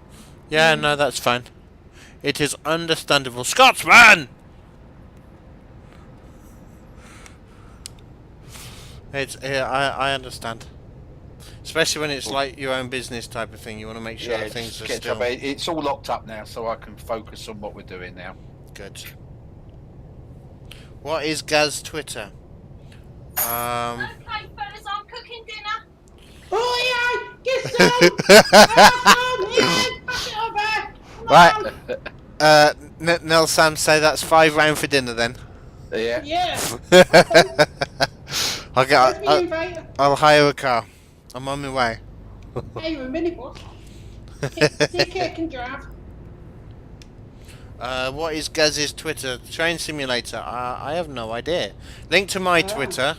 Yeah, no, that's fine. It is understandable. Scotsman! I understand. Especially when it's like your own business type of thing. You want to make sure that things are still... It's all locked up now, so I can focus on what we're doing now. Good. What is Gaz's Twitter? Okay, fellas, I'm cooking dinner. Oh yeah, get some. Pass it over. Right. Nell Sam say that's £5 for dinner then. Yeah. Yeah. I'll hire a car. I'm on my way. Hey, you're a minibus. Take care, can drive. What is Gaz's Twitter? Train Simulator. I have no idea. Link to my Twitter,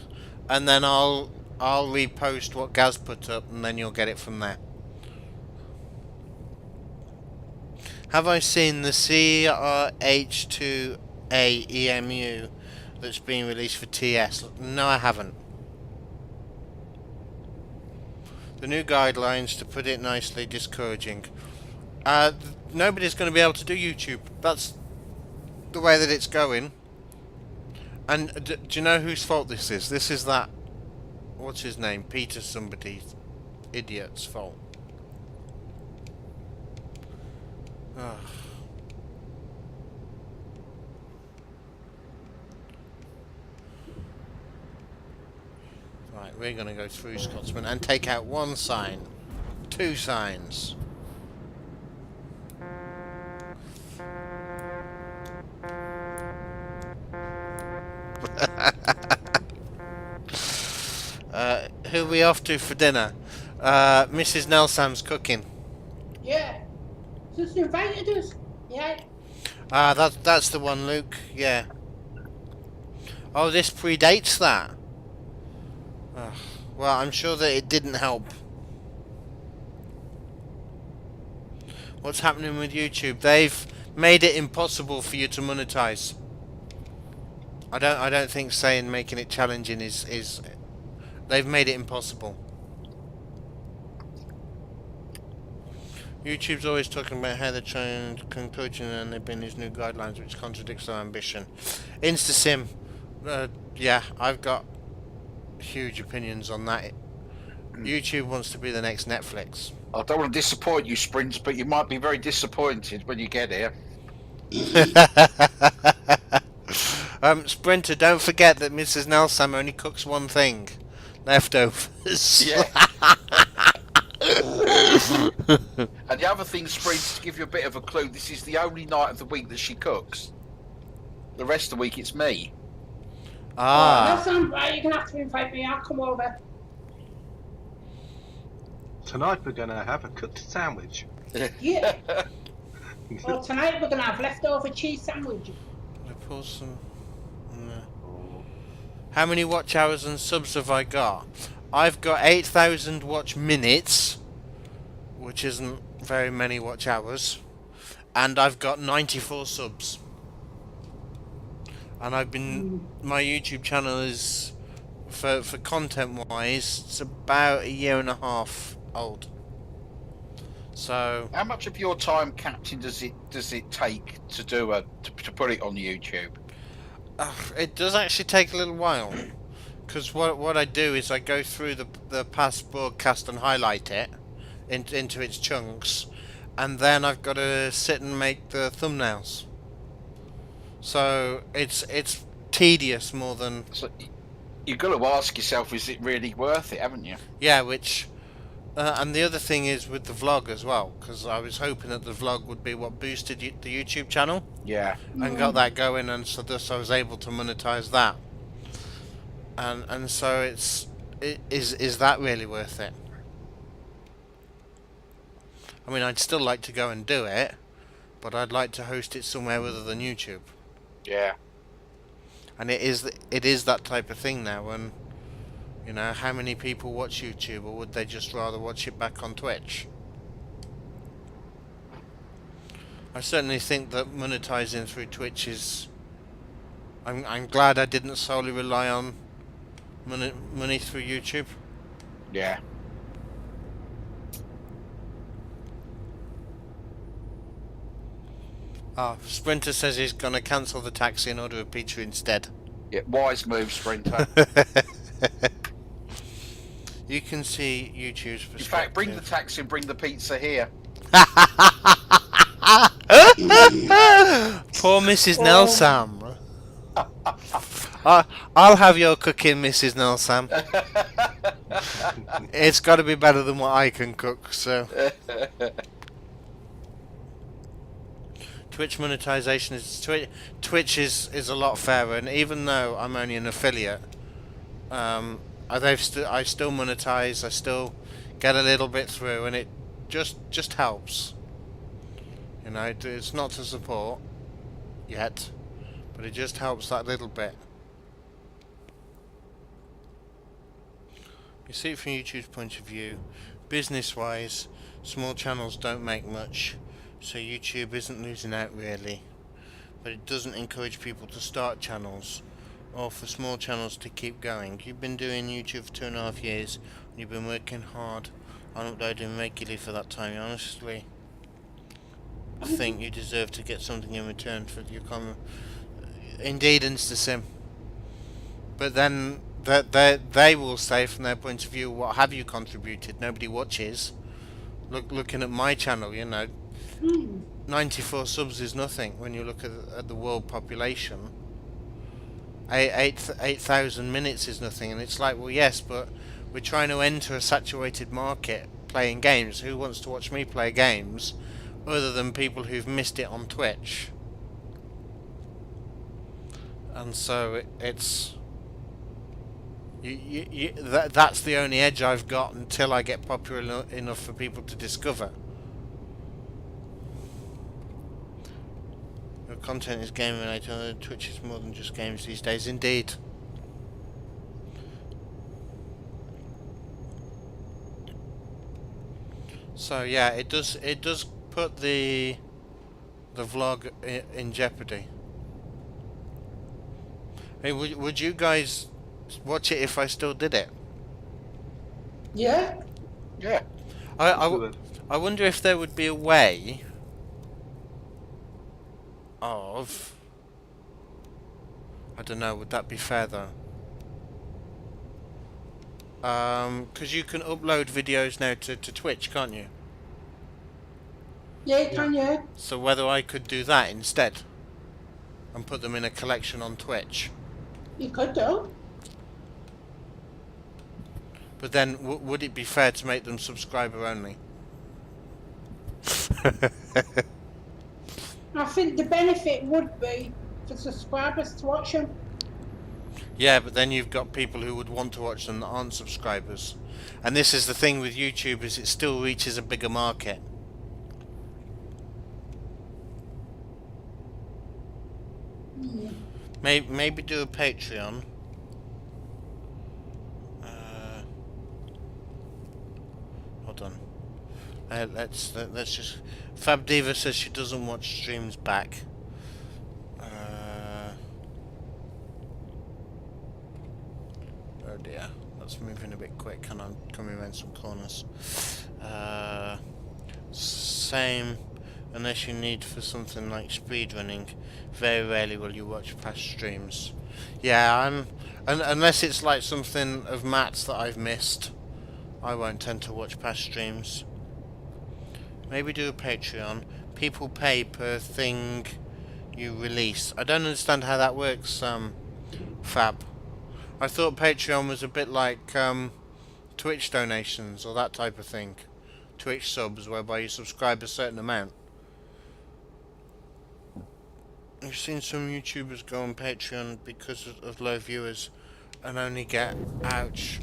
and then I'll repost what Gaz put up, and then you'll get it from there. Have I seen the CRH2A EMU that's being released for TS? No, I haven't. The new guidelines, to put it nicely, discouraging. Nobody's going to be able to do YouTube. That's the way that it's going. And do you know whose fault this is? This is that... What's his name? Peter somebody's idiot's fault. Ugh. Right, we're going to go through Scotsman and take out 1 sign. 2 signs. Who are we off to for dinner? Mrs. Nelsam's cooking. Yeah. Just invited us. Yeah. That's the one, Luke. Yeah. Oh, this predates that. Well, I'm sure that it didn't help. What's happening with YouTube? They've made it impossible for you to monetize. I don't think saying making it challenging is they've made it impossible. YouTube's always talking about how they're trying to conclusion and they've been these new guidelines which contradicts their ambition. InstaSim, yeah, I've got huge opinions on that. YouTube wants to be the next Netflix. I don't want to disappoint you, Sprint, but you might be very disappointed when you get here. Sprinter, don't forget that Mrs. Nelsam only cooks one thing: leftovers. Yeah. And the other thing, Sprint, to give you a bit of a clue, this is the only night of the week that she cooks. The rest of the week, it's me. Ah. That sounds right. You're gonna have to invite me. I'll come over. Tonight we're going to have a cooked sandwich. Yeah. Well, tonight we're gonna have leftover cheese sandwich. I pull some. No. How many watch hours and subs have I got? I've got 8,000 watch minutes, which isn't very many watch hours, and I've got 94 subs. And I've been, my YouTube channel is, for content wise, it's about 1.5 years old. So How much of your time, Captain, does it take to do to put it on YouTube? it does actually take a little while, because what I do is I go through the past broadcast and highlight it into its chunks, and then I've got to sit and make the thumbnails. So it's tedious more than. So you've got to ask yourself, is it really worth it, haven't you? Yeah, which. And the other thing is with the vlog as well, because I was hoping that the vlog would be what boosted the YouTube channel. Yeah. And got that going, and so thus I was able to monetize that. And so is that really worth it? I mean, I'd still like to go and do it, but I'd like to host it somewhere other than YouTube. Yeah. And it is that type of thing now. When you know, how many people watch YouTube, or would they just rather watch it back on Twitch? I certainly think that monetizing through Twitch is. I'm glad I didn't solely rely on money through YouTube. Yeah. Sprinter says he's gonna cancel the taxi and order a pizza instead. Yeah. Wise move, Sprinter. You can see YouTube's perspective. In fact, bring the taxi and bring the pizza here. Poor Mrs. Nelsam. I'll have your cooking, Mrs. Nelsam. It's got to be better than what I can cook, so. Twitch monetization is Twitch is a lot fairer, and even though I'm only an affiliate, I still monetize. I still get a little bit through, and it just helps. You know, it's not to support yet, but it just helps that little bit. You see it from YouTube's point of view. Business-wise, small channels don't make much, so YouTube isn't losing out really. But it doesn't encourage people to start channels, or for small channels to keep going. You've been doing YouTube for 2.5 years, and you've been working hard on uploading regularly for that time. Honestly, I think you deserve to get something in return for your comment. Indeed, InstaSim. But then they will say from their point of view, what have you contributed? Nobody watches. Looking at my channel, you know, 94 subs is nothing when you look at the world population. 8,000 minutes is nothing, and it's like, well, yes, but we're trying to enter a saturated market playing games. Who wants to watch me play games other than people who've missed it on Twitch? And so it's that's the only edge I've got until I get popular enough for people to discover. Your content is game related. Twitch is more than just games these days. Indeed. So yeah, it does put the vlog in jeopardy. Hey, would you guys watch it if I still did it? Yeah. Yeah. I wonder if there would be a way of... I don't know, would that be fair though? Because you can upload videos now to Twitch, can't you? Yeah, you can, yeah. So whether I could do that instead and put them in a collection on Twitch. You could do. But then would it be fair to make them subscriber only? I think the benefit would be for subscribers to watch them. Yeah, but then you've got people who would want to watch them that aren't subscribers. And this is the thing with YouTube, is it still reaches a bigger market. Maybe do a Patreon. Hold on. Let's just... Fab Diva says she doesn't watch streams back. Oh dear, that's moving a bit quick and I'm coming around some corners. Same, unless you need for something like speedrunning, very rarely will you watch past streams. Yeah, unless it's like something of Matt's that I've missed, I won't tend to watch past streams. Maybe do a Patreon. People pay per thing you release. I don't understand how that works, Fab. I thought Patreon was a bit like Twitch donations or that type of thing. Twitch subs, whereby you subscribe a certain amount. I've seen some YouTubers go on Patreon because of low viewers and only get... Ouch.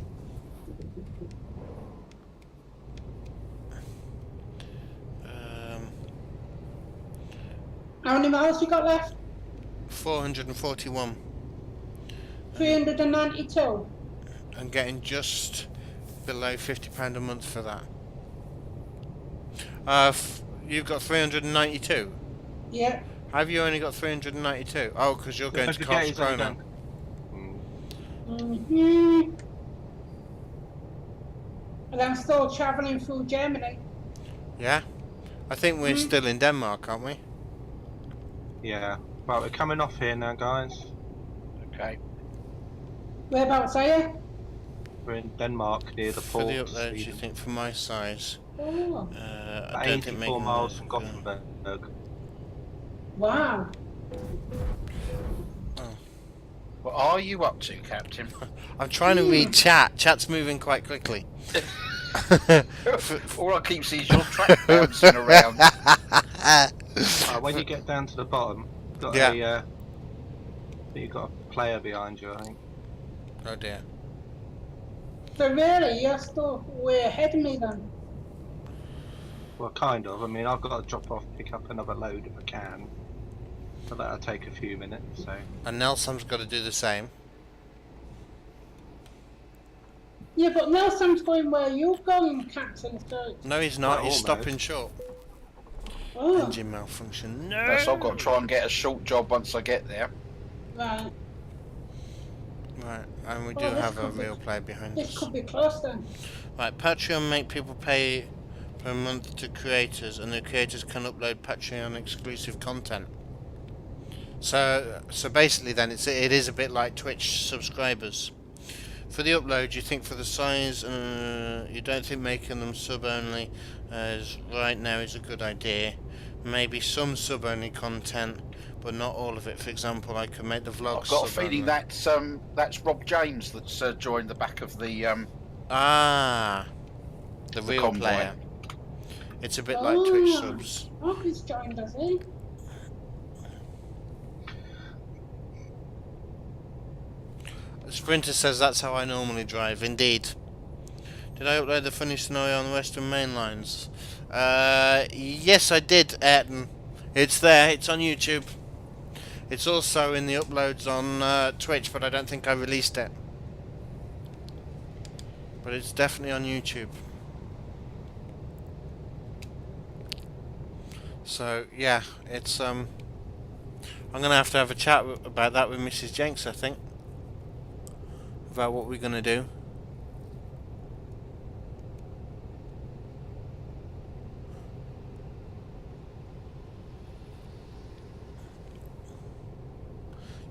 How many miles you got left? 441. 392. And getting just below £50 a month for that. You've got 392? Yeah. Have you only got 392? Oh, because you're going to Karlskrona. And I'm still travelling through Germany. Yeah? I think we're still in Denmark, aren't we? Yeah. Right, we're coming off here now, guys. Okay. Whereabouts are you? We're in Denmark near the For port. the uploads, you think for my size? Oh. I don't think 84 miles from Gothenburg. Wow. What are you up to, Captain? I'm trying to read chat. Chat's moving quite quickly. All I keep seeing is your track bouncing around. When you get down to the bottom, got you've got a player behind you, I think. Oh dear. So really, you're still way ahead of me then? Well, kind of. I mean, I've got to drop off, pick up another load if I can. But that'll take a few minutes, so... And Nelson's got to do the same. Yeah, but Nelson's going where you're going, Captain, so... No, he's not. Well, He's almost. stopping short. Oh, Engine malfunction. No! Yes, I've got to try and get a short job once I get there. right. Right, and we do Oh, this have a could be- real player behind This us. could be close then. Right, Patreon make people pay per month to creators, and the creators can upload Patreon exclusive content. So basically then it is a bit like Twitch subscribers. For the upload, you think for the size, you don't think making them sub only as right now is a good idea. Maybe some sub only content, but not all of it. For example, I could make the vlog I've got a sub feeling only. that's Rob James that's joined the back of the The real convoy. player. It's a bit like Twitch subs. Oh, he's joined us, eh? Sprinter says that's how I normally drive. Indeed. Did I upload the funny scenario on the Western Main Lines? Yes, I did, Ayrton. It's there. It's on YouTube. It's also in the uploads on Twitch, but I don't think I released it. But it's definitely on YouTube. So yeah, it's I'm gonna have to have a chat about that with Mrs. Jenks, I think. about what we're gonna do.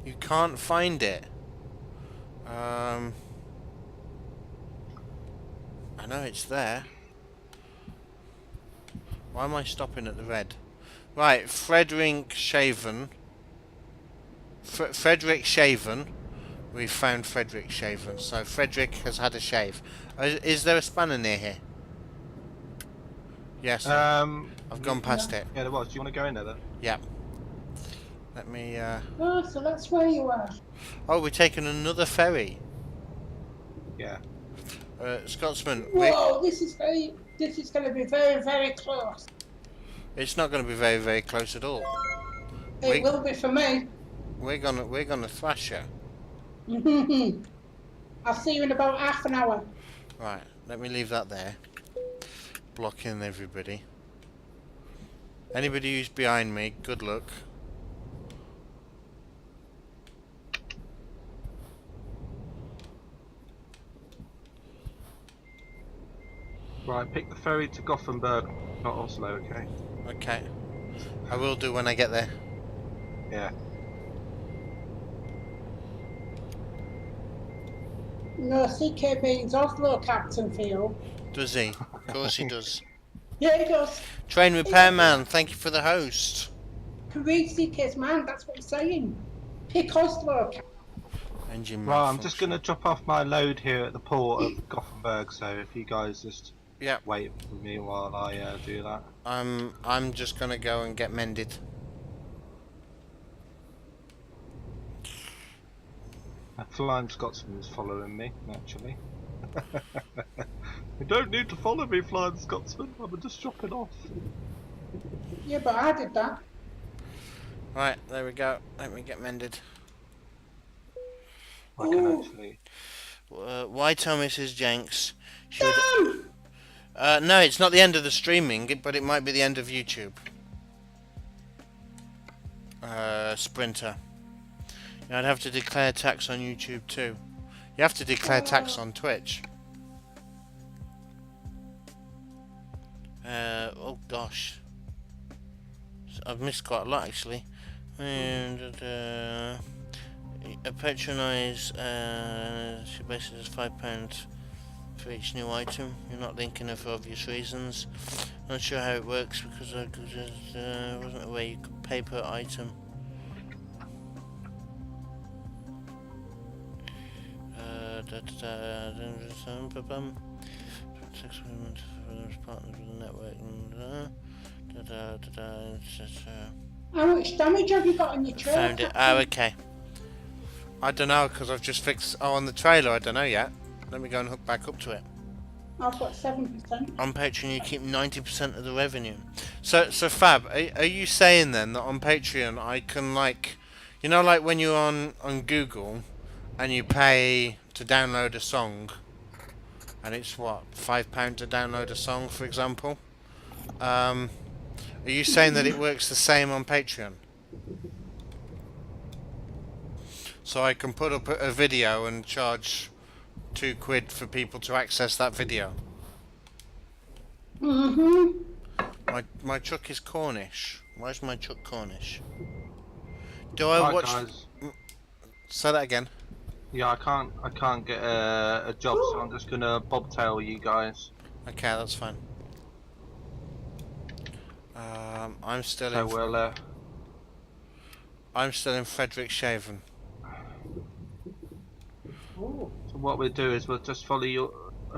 You can't find it. I know it's there. Why am I stopping at the red? Right, Frederick Shaven. Frederick Shaven. We found Frederick Shaven. So Frederick has had a shave. Is there a spanner near here? Yes. I've gone past it. Yeah, there was. Do you want to go in there then? Yep. Let me. Oh, so that's where you are. Oh, we're taking another ferry. Yeah. Scotsman. Whoa, this is going to be very, very close. It's not going to be very, very close at all. It will be for me. We're gonna thrash you. I'll see you in about half an hour. Right. Let me leave that there. Blocking everybody. Anybody who's behind me, good luck. Right, pick the ferry to Gothenburg, not Oslo, okay? Okay. I will do when I get there. Yeah. No, CK means Oslo, Captain Phil. Does he? Of course he does. Yeah, he does. Train repairman, thank you for the host. Can read CK's man, that's what he's saying. Pick Oslo, Engine Right, I'm just going to drop off my load here at the port of Gothenburg, so if you guys just wait for me while I do that. I'm just gonna go and get mended. A Flying Scotsman is following me, naturally. You don't need to follow me, Flying Scotsman. I'm just dropping off. Yeah, but I did that. Right, there we go. Let me get mended. I can actually. Why tell Mrs. Jenks? No, it's not the end of the streaming, but it might be the end of YouTube. Sprinter. I'd have to declare tax on YouTube too. You have to declare tax on Twitch. Oh gosh. I've missed quite a lot actually. And patronise she basically has £5 for each new item. You're not linking her for obvious reasons. Not sure how it works because there wasn't a way you could pay per item. Partners with the network. How much damage have you got on your trailer? Found it. Oh, okay. I don't know because I've just fixed. Oh, on the trailer, I don't know yet. Let me go and hook back up to it. I've got 7%. On Patreon, you keep 90% of the revenue. So Fab, are you saying then that on Patreon I can like, you know, like when you're on Google, and you pay to download a song, and it's what, £5 to download a song, for example? Are you saying that it works the same on Patreon? So I can put up a video and charge £2 for people to access that video. My truck is Cornish. Why is my truck Cornish? Do I watch? Guys. Say that again. Yeah, I can't get a job, so I'm just gonna bobtail you guys. Okay, that's fine. I'm still so in. I'm still in Frederick Shaven. So what we'll do is we'll just follow your.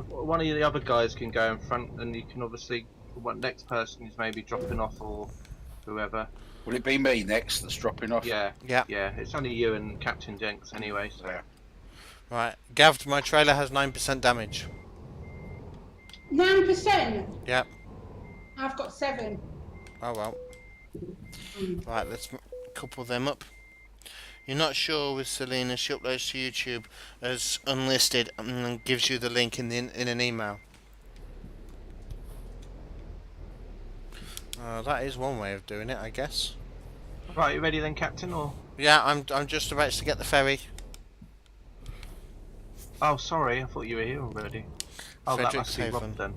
One of the other guys can go in front, and you can obviously. What next person is maybe dropping off or whoever. Will it be me next that's dropping off? Yeah. Yeah. Yeah. It's only you and CptnJenks anyway. So. Yeah. Right, Gav, my trailer has 9% damage. 9%? Yep. I've got 7. Oh well. Right, let's couple them up. You're not sure with Selena, she uploads to YouTube as unlisted and gives you the link in an email. That is one way of doing it, I guess. Right, you ready then, Captain? Or yeah, I'm just about to get the ferry. Oh, sorry, I thought you were here already. Oh, that must be Rob then.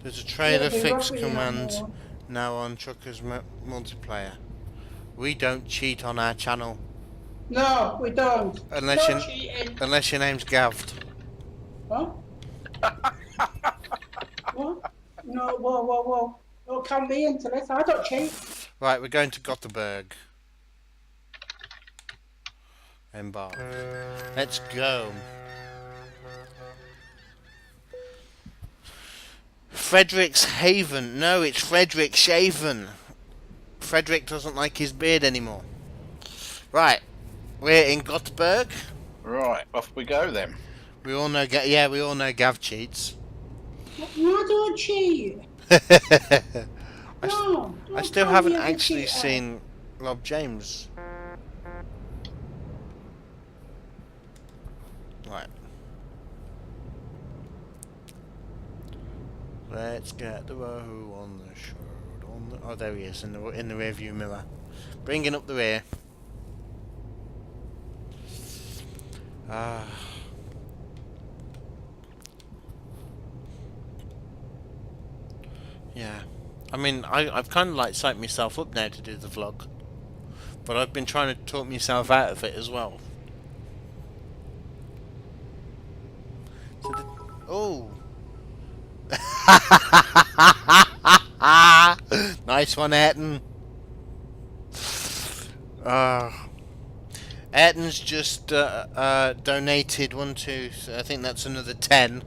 There's a trailer be fix roughly command more. now on Truckers Multiplayer. We don't cheat on our channel. No, we don't. Unless No cheating. unless your name's Gavd. What? What? No, whoa. Don't count me into this. I don't cheat. Right, we're going to Gothenburg. Embark. Let's go. Frederick's Haven. No, it's Frederikshaven. Frederick doesn't like his beard anymore. Right, we're in Gothenburg. Right, off we go then. We all know, we all know Gav cheats. No, I don't cheat. No. I still haven't actually seen Rob James. Right. Let's get the row on the show. Oh, there he is in the rear view mirror, bringing up the rear. Yeah. I mean, I've kind of like psyched myself up now to do the vlog, but I've been trying to talk myself out of it as well. Oh. Nice one, Ayrton. Ayrton's just donated I think that's another 10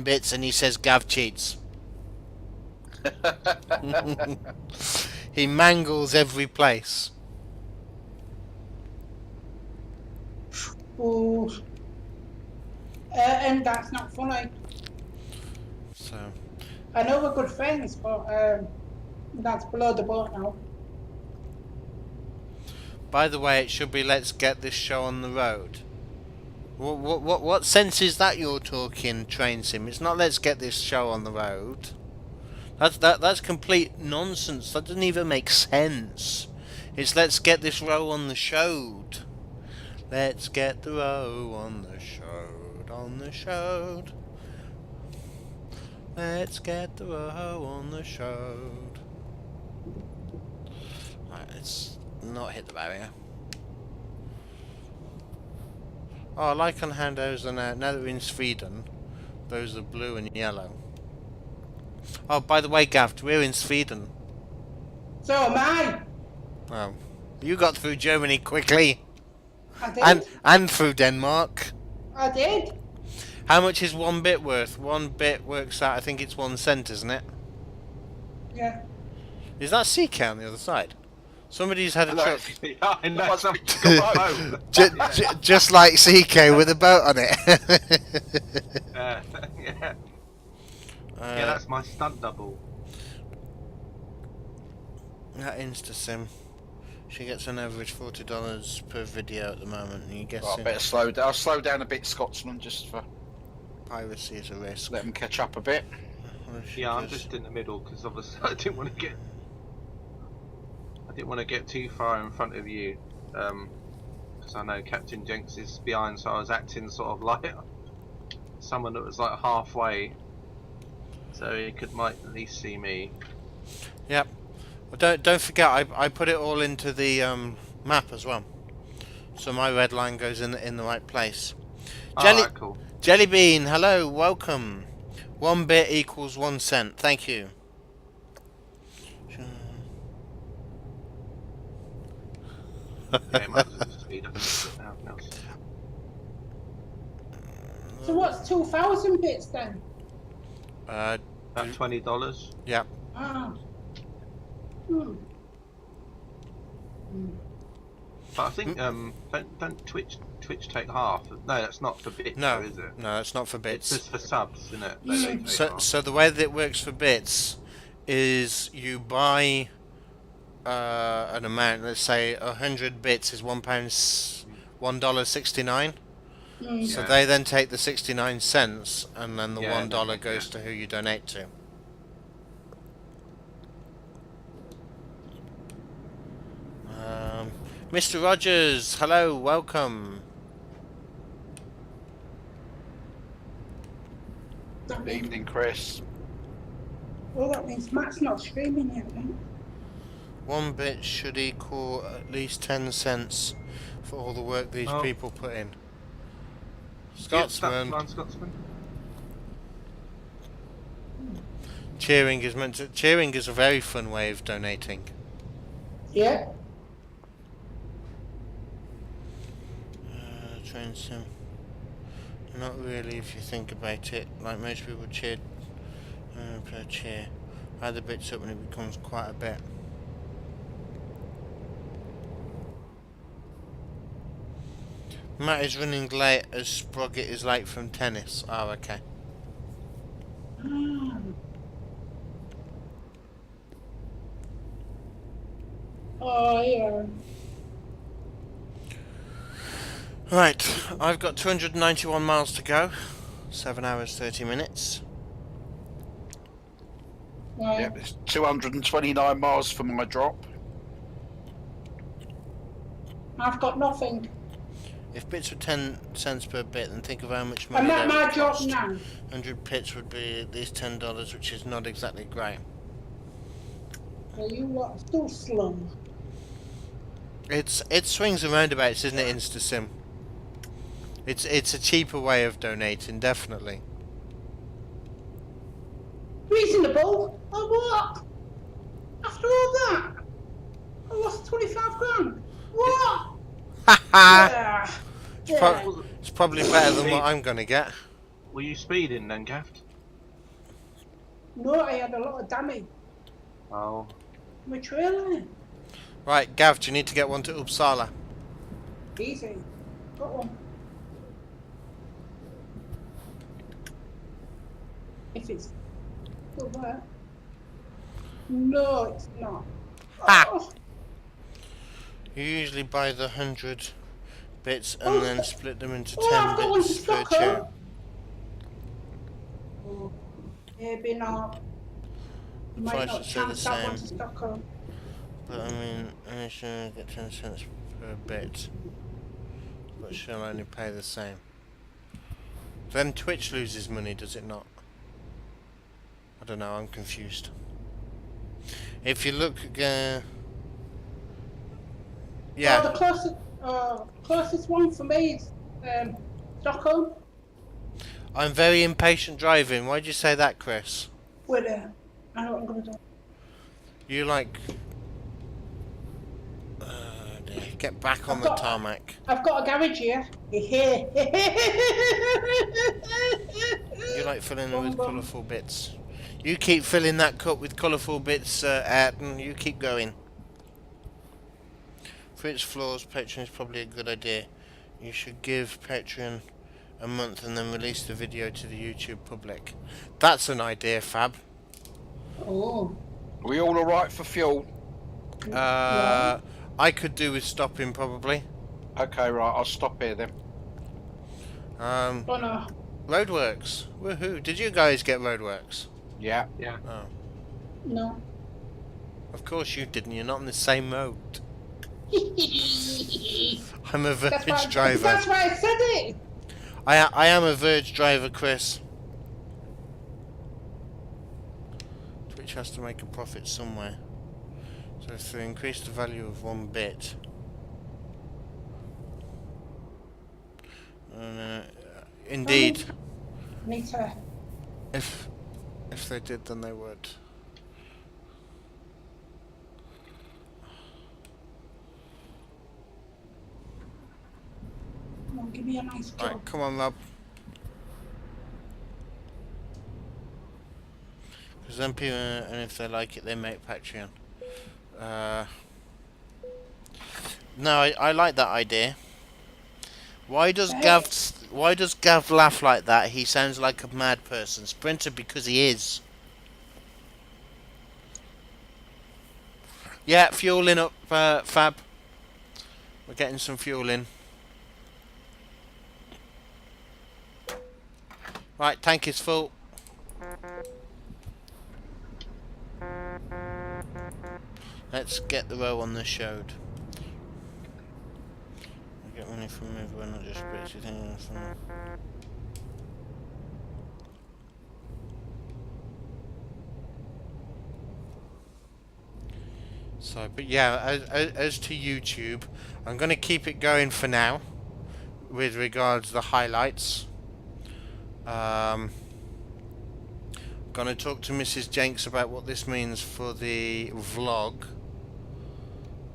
bits, and he says Gav cheats. He mangles every place. Oh. And that's not funny. So I know we're good friends, but that's below the boat now. by the way, it should be let's get this show on the road. What sense is that you're talking, Train Sim? It's not let's get this show on the road. That's complete nonsense. That doesn't even make sense. It's let's get this row on the show. Let's get the row on the show. On the show. Let's get the row on the show. Right, let's not hit the barrier. Oh, I like on how those are now that we're in Sweden, those are blue and yellow. Oh, by the way, Gav, we're in Sweden. So am I. Oh, you got through Germany quickly. I did. And through Denmark. I did. How much is 1 bit worth? 1 bit works out, I think it's 1 cent, isn't it? Yeah. Is that CK on the other side? Somebody's had a truck. Yeah, I know. Somebody's got a boat. Just like CK with a boat on it. Yeah. Yeah, that's my stunt double. That InstaSim. She gets an average $40 per video at the moment, and you guess I better slow down. I'll slow down a bit, Scotsman, just for piracy is a risk. let them catch up a bit. Yeah, I'm just in the middle because obviously I didn't want to get too far in front of you, because I know CptnJenks is behind, so I was acting sort of like someone that was like halfway, so he might at least see me. Yep. Well, don't forget, I put it all into the map as well, so my red line goes in the right place. Alright, cool. Jellybean, hello, welcome. 1 bit equals 1 cent. Thank you. Yeah, might as well just speed up and sit down now. So what's 2,000 bits then? About $20. Yeah. Ah. But I think don't Twitch take half? No, that's not for bits, No, is it? no, it's not for bits. It's just for subs, isn't it? They take half. So the way that it works for bits is you buy an amount. Let's say 100 bits is $1.69. So they then take the 69 cents, and then the $1 goes to who you donate to. Mr. Rogers, hello, welcome. That Good means, evening, Chris. well, that means Matt's not streaming yet, then. 1 bit should equal at least 10 cents for all the work these people put in. Scotsman. Scotsman. Cheering is meant to. Cheering is a very fun way of donating. Yeah. Train sim. Not really, if you think about it. Like most people cheer per cheer. Add the bits up and it becomes quite a bit. Matt is running late as Sprocket is late from tennis. Oh, okay. Oh, yeah. Right, I've got 291 miles to go. 7 hours 30 minutes. Right. Yep, it's 229 miles for my drop. I've got nothing. If bits were 10 cents per bit, then think of how much I'm money at that my would job cost. now. 100 pits would be at least $10, which is not exactly great. Well, you lot are still slow. It swings and roundabouts, isn't it, InstaSim? It's a cheaper way of donating, definitely. Reasonable? Oh, what? After all that? I lost 25 grand. What? Yeah. It's probably better than what I'm gonna get. Were you speeding then, Gaft? No, I had a lot of damage. Oh. My trailer. Right, Gav, do you need to get one to Uppsala? Easy. Got one. If it's still there. No, it's not. Ha! Oh, You usually buy the 100 bits and Oh, then split them into oh, 10 I've got one to bits per stock chair. up. Oh, maybe not. You might Price not should stay the chance that one to same. stock up. But I mean, I should get 10 cents per bit. But she'll only pay the same. Then Twitch loses money, does it not? I don't know, I'm confused. If you look, yeah. Oh, the closest one for me is Stockholm. I'm very impatient driving. Why'd you say that, Chris? With I know what I'm gonna do. You like... dear. Get back on the tarmac. I've got a garage here. You like filling it with colourful bits. You keep filling that cup with colourful bits, Ayrton. You keep going. For its flaws, Patreon is probably a good idea. You should give Patreon a month and then release the video to the YouTube public. That's an idea, Fab. Oh. Are we all alright for fuel? I could do with stopping, probably. Okay, right, I'll stop here then. Oh no. Roadworks. Woohoo. Did you guys get Roadworks? Yeah. Yeah. Oh. No. Of course you didn't. You're not in the same road. I'm a Verge driver. That's why I said it. I am a Verge driver, Chris. Twitch has to make a profit somewhere. So if they increase the value of 1 bit... indeed. Me too. If they did, then they would. Come on, give me a nice job. Right, come on, Rob. Because then people, and if they like it, they make Patreon. No, I like that idea. Why does Gav laugh like that? He sounds like a mad person. Sprinter, because he is. Yeah, fueling up, Fab. We're getting some fuel in. Right, tank is full. Let's get the row on the showed. get money from everywhere, not just Brits. You think that's so, but yeah, as to YouTube, I'm going to keep it going for now with regards to the highlights. Going to talk to Mrs. Jenks about what this means for the vlog,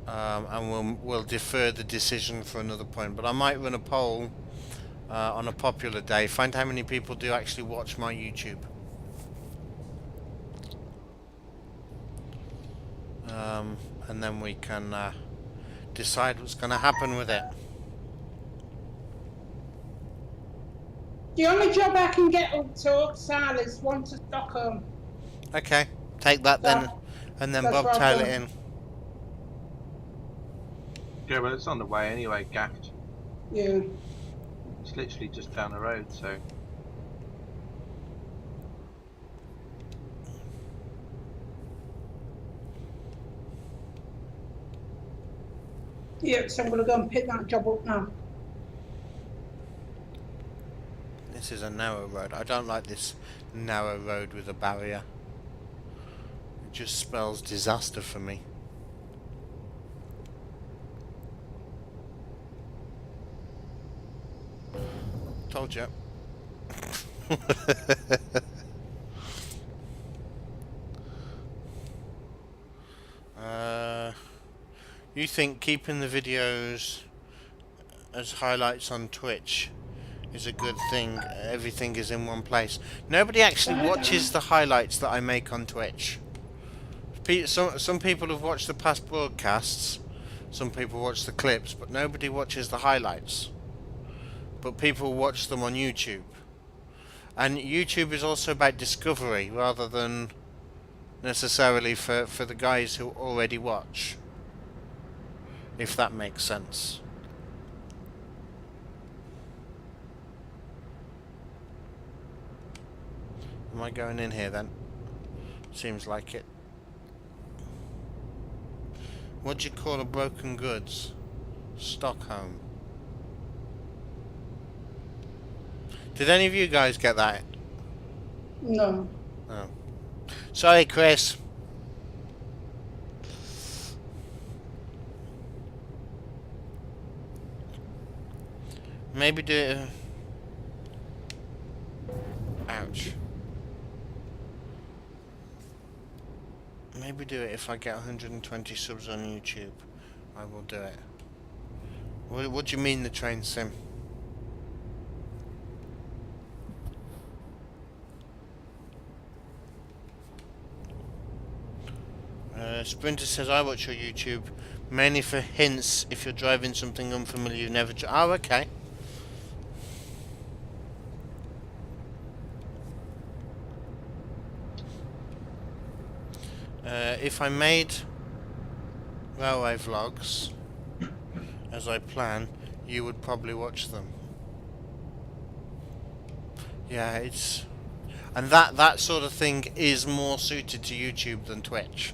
and we'll defer the decision for another point. But I might run a poll on a popular day, find how many people do actually watch my YouTube. And then we can decide what's going to happen with it. The only job I can get up to Uppsala is one to Stockholm. Okay, take that then, and then bobtail it in. Yeah, well, it's on the way anyway, Gaffed. Yeah. It's literally just down the road, so. Yeah, so I'm gonna go and pick that job up now. This is a narrow road. I don't like this narrow road with a barrier. It just spells disaster for me. Told you. You think keeping the videos as highlights on Twitch is a good thing? Everything is in one place. Nobody actually watches the highlights that I make on Twitch. Some people have watched the past broadcasts, some people watch the clips, but nobody watches the highlights. But people watch them on YouTube. And YouTube is also about discovery rather than necessarily for the guys who already watch. If that makes sense. Am I going in here then? Seems like it. What do you call a broken goods? Stockholm. Did any of you guys get that? No. Oh. Sorry, Chris. Maybe do it. Ouch. Maybe do it if I get 120 subs on YouTube. I will do it. What do you mean the train sim? Sprinter says I watch your YouTube mainly for hints if you're driving something unfamiliar you've never oh, okay. If I made railway vlogs as I plan, you would probably watch them. Yeah, it's... And that sort of thing is more suited to YouTube than Twitch.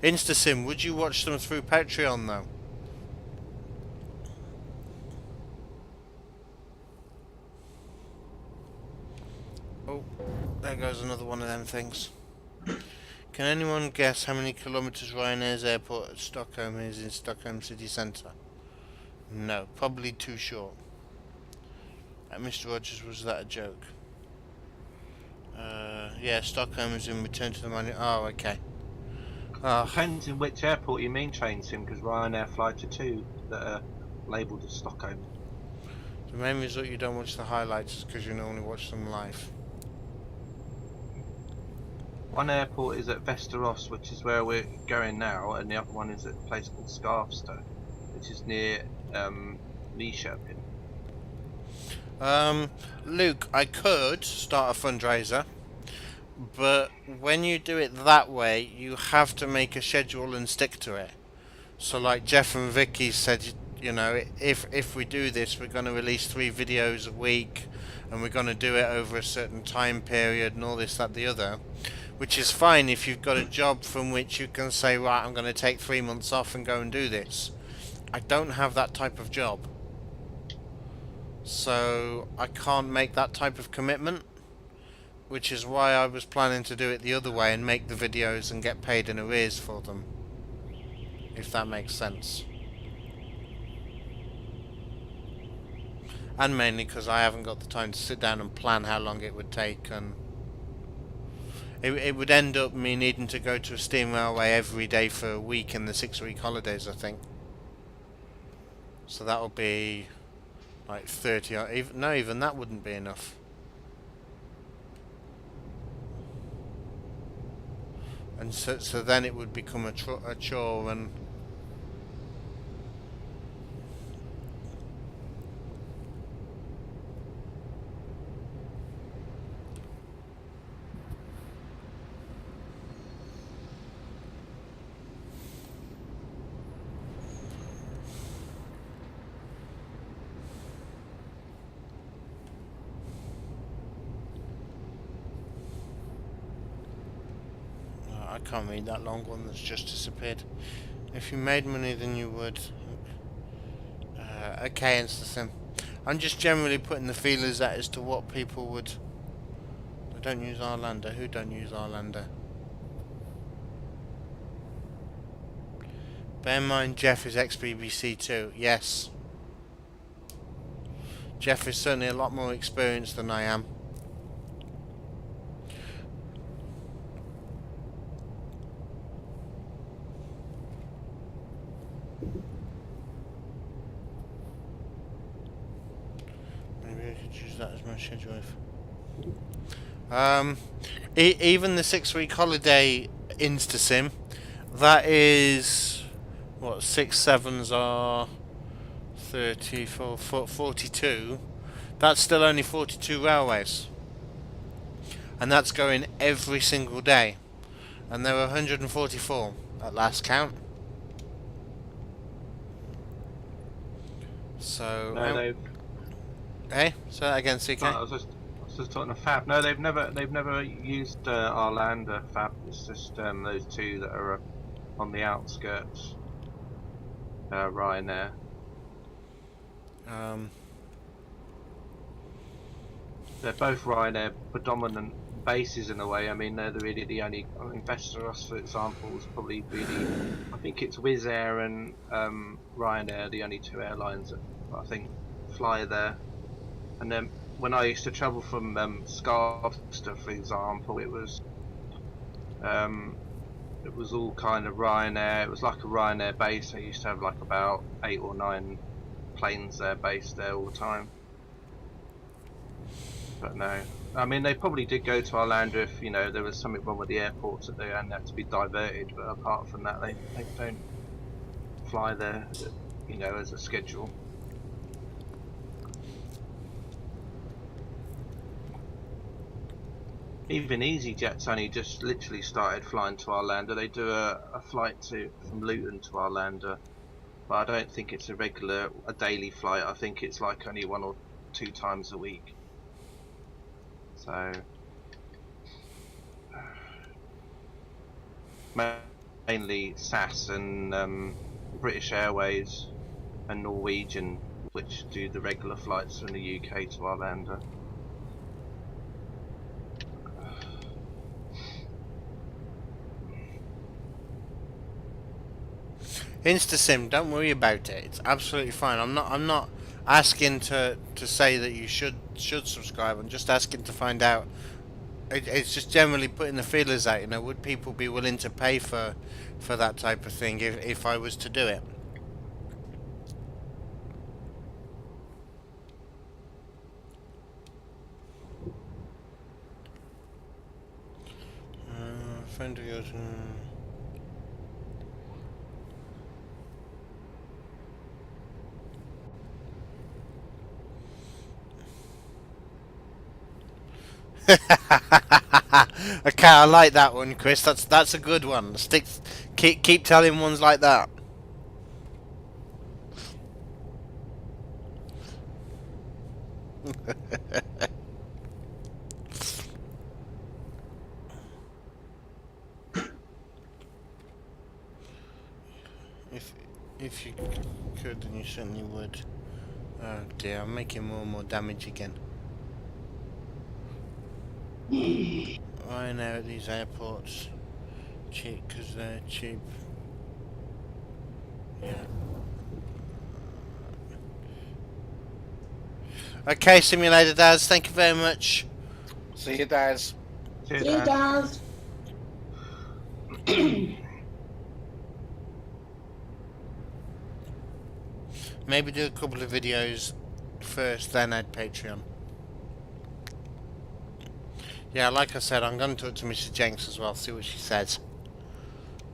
InstaSim, would you watch them through Patreon though? Oh, there goes another one of them things. Can anyone guess how many kilometres Ryanair's airport at Stockholm is in Stockholm city centre? No, probably too short. Mr. Rogers, was that a joke? Yeah, Stockholm is in return to the money. Oh, okay. Depends in which airport you mean train sim, because Ryanair fly to 2 that are labelled as Stockholm. The main result you don't watch the highlights is because you normally watch them live. One airport is at Västerås, which is where we're going now, and the other one is at a place called Skarvsta, which is near Nyköping. Luke, I could start a fundraiser, but when you do it that way, you have to make a schedule and stick to it. So like Jeff and Vicky said, you know, if we do this, we're going to release 3 videos a week, and we're going to do it over a certain time period, and all this, that, the other. which is fine if you've got a job from which you can say, right, I'm going to take 3 months off and go and do this. I don't have that type of job, so I can't make that type of commitment, which is why I was planning to do it the other way and make the videos and get paid in arrears for them, if that makes sense. And mainly because I haven't got the time to sit down and plan how long it would take, and it would end up me needing to go to a steam railway every day for a week in the 6-week holidays, I think. So that would be like 30, or even that wouldn't be enough. And so then it would become a chore, and I can't read that long one that's just disappeared. If you made money, then you would. Okay, InstaSim. I'm just generally putting the feelers out as to what people would. I don't use Arlander. Who don't use Arlander? Bear in mind, Jeff is ex-BBC too. Yes. Jeff is certainly a lot more experienced than I am. That as my schedule. Even the 6-week holiday InstaSim, that is what 6 7s are 34, 42. That's still only 42 railways, and that's going every single day, and there were 144 at last count. So No, hey, say that again, CK. I was just talking to Fab. No, they've never used Arlander, Fab. It's just those two that are on the outskirts. Ryanair. They're both Ryanair predominant bases in a way. I mean, they're really the only. I mean, Vesteros, for example, is probably really. I think it's Wizz Air and Ryanair, the only two airlines that I think fly there. And then when I used to travel from Scarvester, for example, it was all kind of Ryanair. It was like a Ryanair base. I used to have like about 8 or 9 planes there based there all the time. But no, I mean they probably did go to Arlander if there was something wrong with the airports that they had to be diverted. But apart from that, they don't fly there, as a schedule. Even EasyJet's only just literally started flying to Arlander. They do a flight from Luton to Arlander, but I don't think it's a daily flight. I think it's like only 1 or 2 times a week. So mainly SAS and British Airways and Norwegian, which do the regular flights from the UK to Arlander. InstaSim, don't worry about it. It's absolutely fine. I'm not asking to say that you should subscribe. I'm just asking to find out. It's just generally putting the feelers out. Would people be willing to pay for that type of thing if I was to do it? Friend of yours. Okay, I like that one, Chris. That's a good one. Keep telling ones like that. If you could, then you certainly would. Oh dear, I'm making more and more damage again. Why now at these airports? Cheap, because they're cheap. Yeah. Okay, Simulator Daz, thank you very much. See you, Daz. See you, See you, Dan. Daz. Maybe do a couple of videos first, then add Patreon. Yeah, like I said, I'm going to talk to Mrs. Jenks as well, see what she says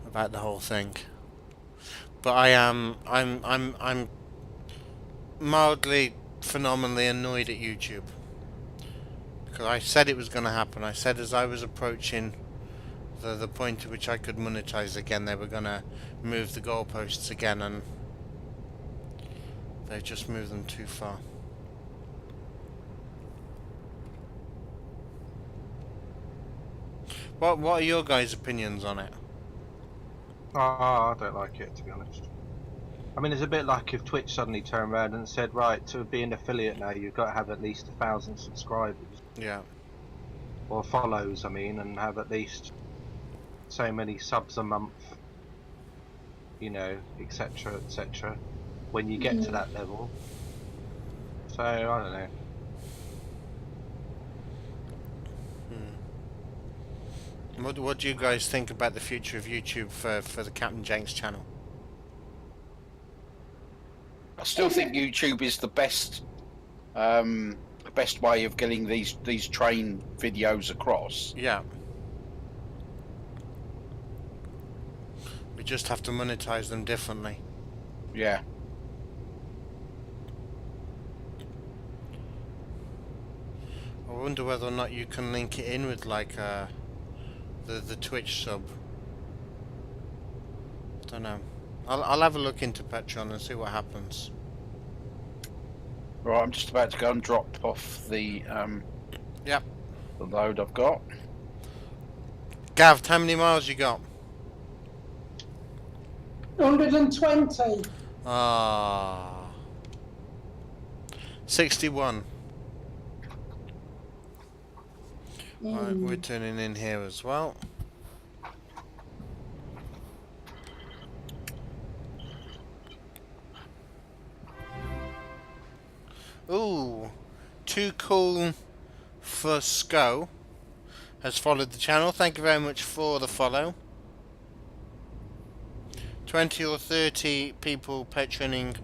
about the whole thing. But I'm mildly, phenomenally annoyed at YouTube. Because I said it was going to happen. I said as I was approaching the point at which I could monetize again, they were going to move the goalposts again, and they've just moved them too far. What are your guys' opinions on it? Oh, I don't like it, to be honest. I mean, it's a bit like if Twitch suddenly turned around and said, right, to be an affiliate now, you've got to have at least 1,000 subscribers. Yeah. Or follows, I mean, and have at least so many subs a month, you know, etc., etc., when you get to that level. So, I don't know. What do you guys think about the future of YouTube for the CptnJenks channel? I still think YouTube is the best way of getting these train videos across. Yeah. We just have to monetize them differently. Yeah. I wonder whether or not you can link it in with like the Twitch sub. Don't know. I'll have a look into Patreon and see what happens. Right, I'm just about to go and drop off the Yep. the load I've got. Gav, how many miles you got? 120. Ah. 61. Right, we're turning in here as well. Ooh, Too Cool for Sco has followed the channel. Thank you very much for the follow. 20 or 30 people patroning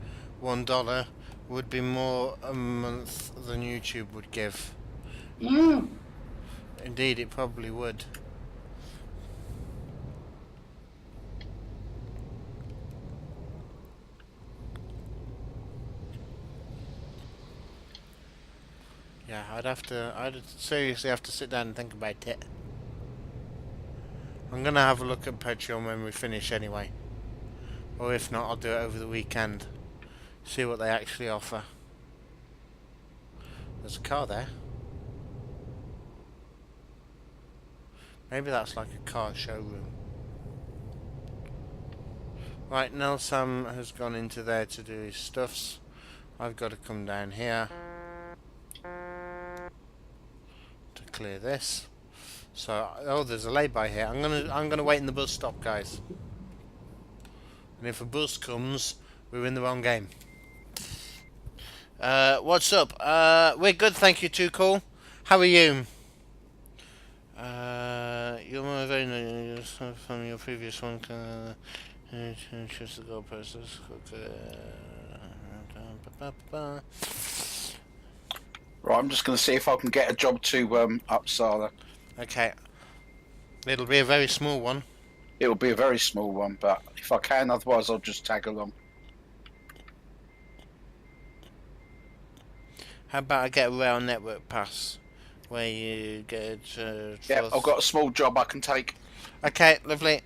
$1 would be more a month than YouTube would give. Indeed, it probably would. Yeah, I'd seriously have to sit down and think about it. I'm gonna have a look at Patreon when we finish anyway. Or if not, I'll do it over the weekend. See what they actually offer. There's a car there. Maybe that's like a car showroom. Right, Sam has gone into there to do his stuffs. I've got to come down here to clear this. So, oh, there's a lay-by here. I'm gonna wait in the bus stop, guys. And if a bus comes, we're in the wrong game. What's up? We're good, thank you, Too Cool. How are you? You're more very nice from your previous one. Choose the goal process. Right, I'm just going to see if I can get a job to Uppsala. Okay. It'll be a very small one. It'll be a very small one, but if I can, otherwise I'll just tag along. How about I get a rail network pass? Where you get Yeah, I've got a small job I can take. Okay, lovely.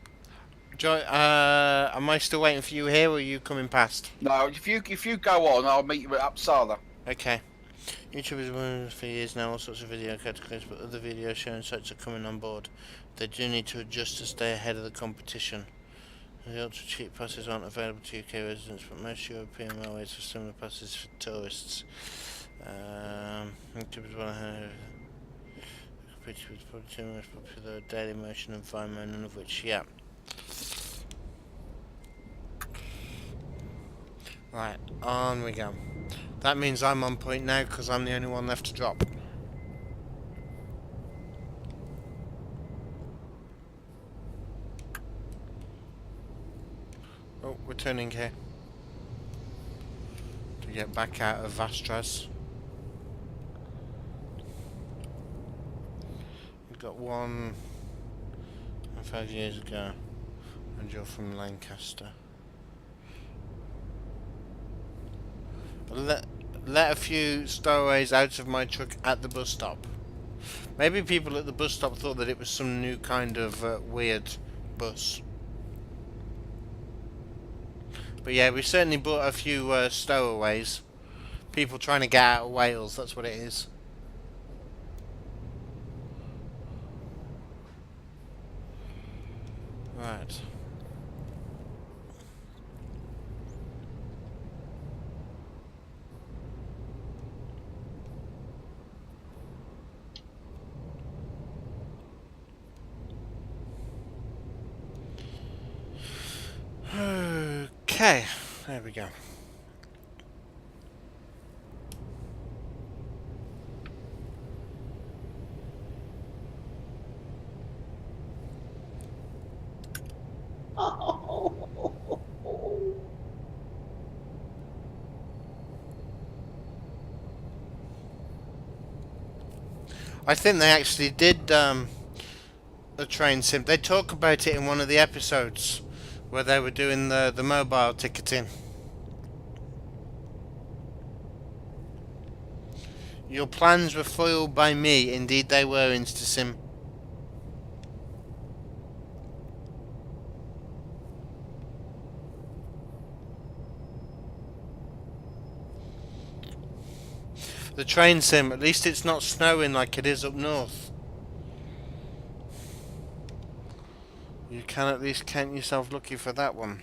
Am I still waiting for you here, or are you coming past? No, if you go on, I'll meet you at Uppsala. Okay. YouTube has been running for years now, all sorts of video categories, but other video showing sites are coming on board. They do need to adjust to stay ahead of the competition. The ultra cheap passes aren't available to UK residents, but most European railways have similar passes for tourists. Competing with probably two most popular Daily Motion and Vimo, none of which, yeah. Right, on we go. That means I'm on point now because I'm the only one left to drop. Oh, we're turning here to get back out of Vastras. We got one 5 years ago, and you're from Lancaster. Let a few stowaways out of my truck at the bus stop. Maybe people at the bus stop thought that it was some new kind of weird bus. But yeah, we certainly brought a few stowaways. People trying to get out of Wales, that's what it is. Right. Okay, there we go. I think they actually did a train sim. They talk about it in one of the episodes where they were doing the mobile ticketing. Your plans were foiled by me. Indeed they were, InstaSim. The train sim, at least it's not snowing like it is up north. You can at least count yourself lucky for that one.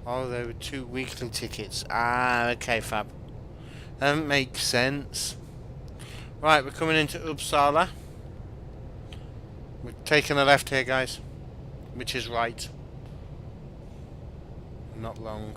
Oh, there were 2 weekly tickets. Ah, okay, fab. That makes sense. Right, we're coming into Uppsala. We're taking a left here, guys. Which is right. Not long.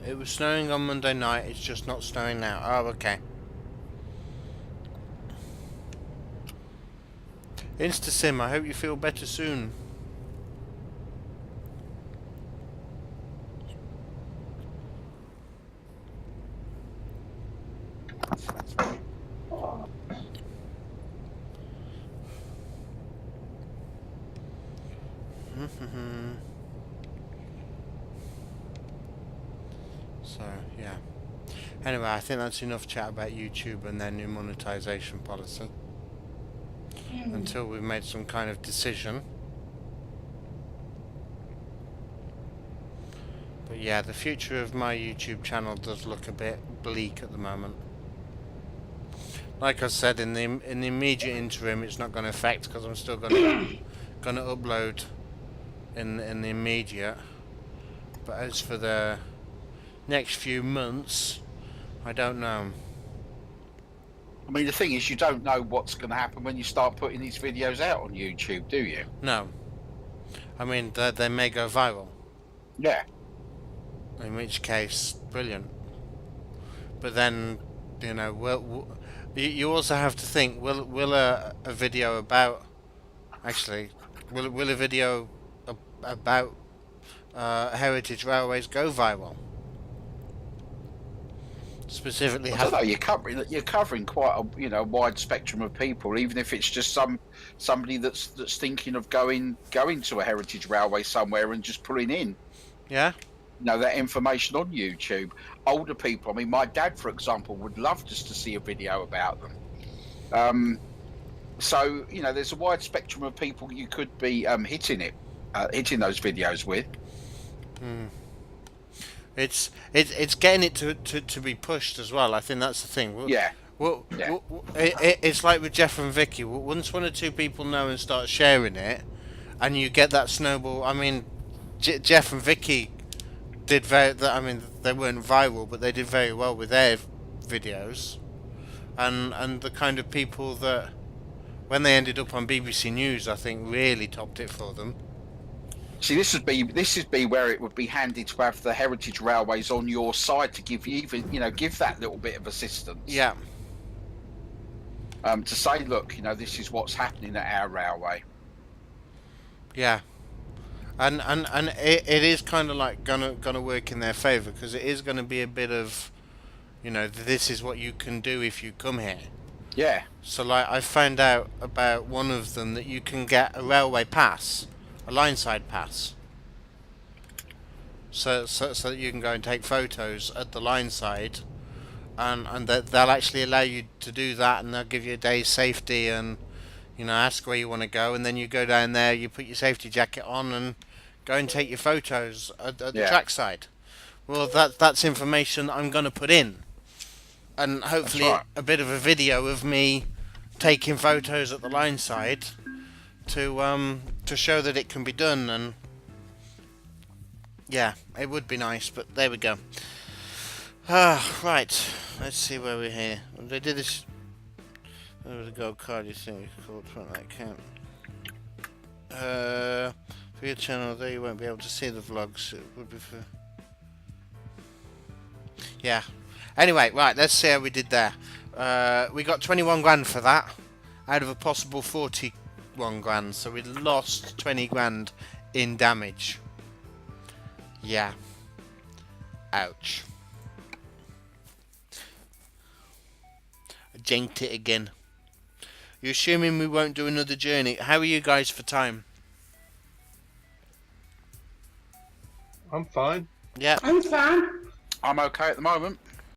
It was snowing on Monday night, it's just not snowing now. Oh, okay. InstaSim, I hope you feel better soon. So, yeah. Anyway, I think that's enough chat about YouTube and their new monetization policy. Until we've made some kind of decision. But yeah, the future of my YouTube channel does look a bit bleak at the moment. Like I said, in the immediate interim, it's not going to affect because I'm still going to upload in the immediate. But as for the next few months, I don't know. I mean, the thing is, you don't know what's going to happen when you start putting these videos out on YouTube, do you? No. I mean, they may go viral. Yeah. In which case, brilliant. But then, you know, you also have to think: will a video about, actually, will a video about heritage railways go viral? Specifically, I don't know. You're covering quite a wide spectrum of people, even if it's just somebody that's thinking of going to a heritage railway somewhere and just pulling in. Yeah. That information on YouTube. Older people. I mean, my dad, for example, would love just to see a video about them. So you know, there's a wide spectrum of people you could be hitting those videos with. It's getting it to be pushed as well. I think that's the thing. Yeah. Yeah. It's like with Jeff and Vicky. Once one or two people know and start sharing it, and you get that snowball. I mean, Jeff and Vicky did I mean, they weren't viral, but they did very well with their videos, and the kind of people that, when they ended up on BBC News, I think really topped it for them. See, this would be where it would be handy to have the heritage railways on your side to give you even, give that little bit of assistance. Yeah. To say, look, this is what's happening at our railway. Yeah. And it is kind of like gonna work in their favour, because it is going to be a bit of, this is what you can do if you come here. Yeah. So like, I found out about one of them that you can get a railway pass, a lineside pass, so that you can go and take photos at the line side, and they'll actually allow you to do that, and they'll give you a day's safety, and ask where you want to go, and then you go down there, you put your safety jacket on, and go and take your photos at the trackside. Well, that's information I'm going to put in, and hopefully a bit of a video of me taking photos at the line side to show that it can be done. And yeah, it would be nice, but there we go. Right, let's see where we're here. They did this. There was a gold card you think you called from that account. For your channel there you won't be able to see the vlogs. It would be for... Yeah. Anyway, right, let's see how we did there. We got 21 grand for that, out of a possible 41 grand, so we lost 20 grand in damage. Yeah. Ouch. I jinked it again. You're assuming we won't do another journey. How are you guys for time? I'm fine. Yeah. I'm fine. I'm okay at the moment.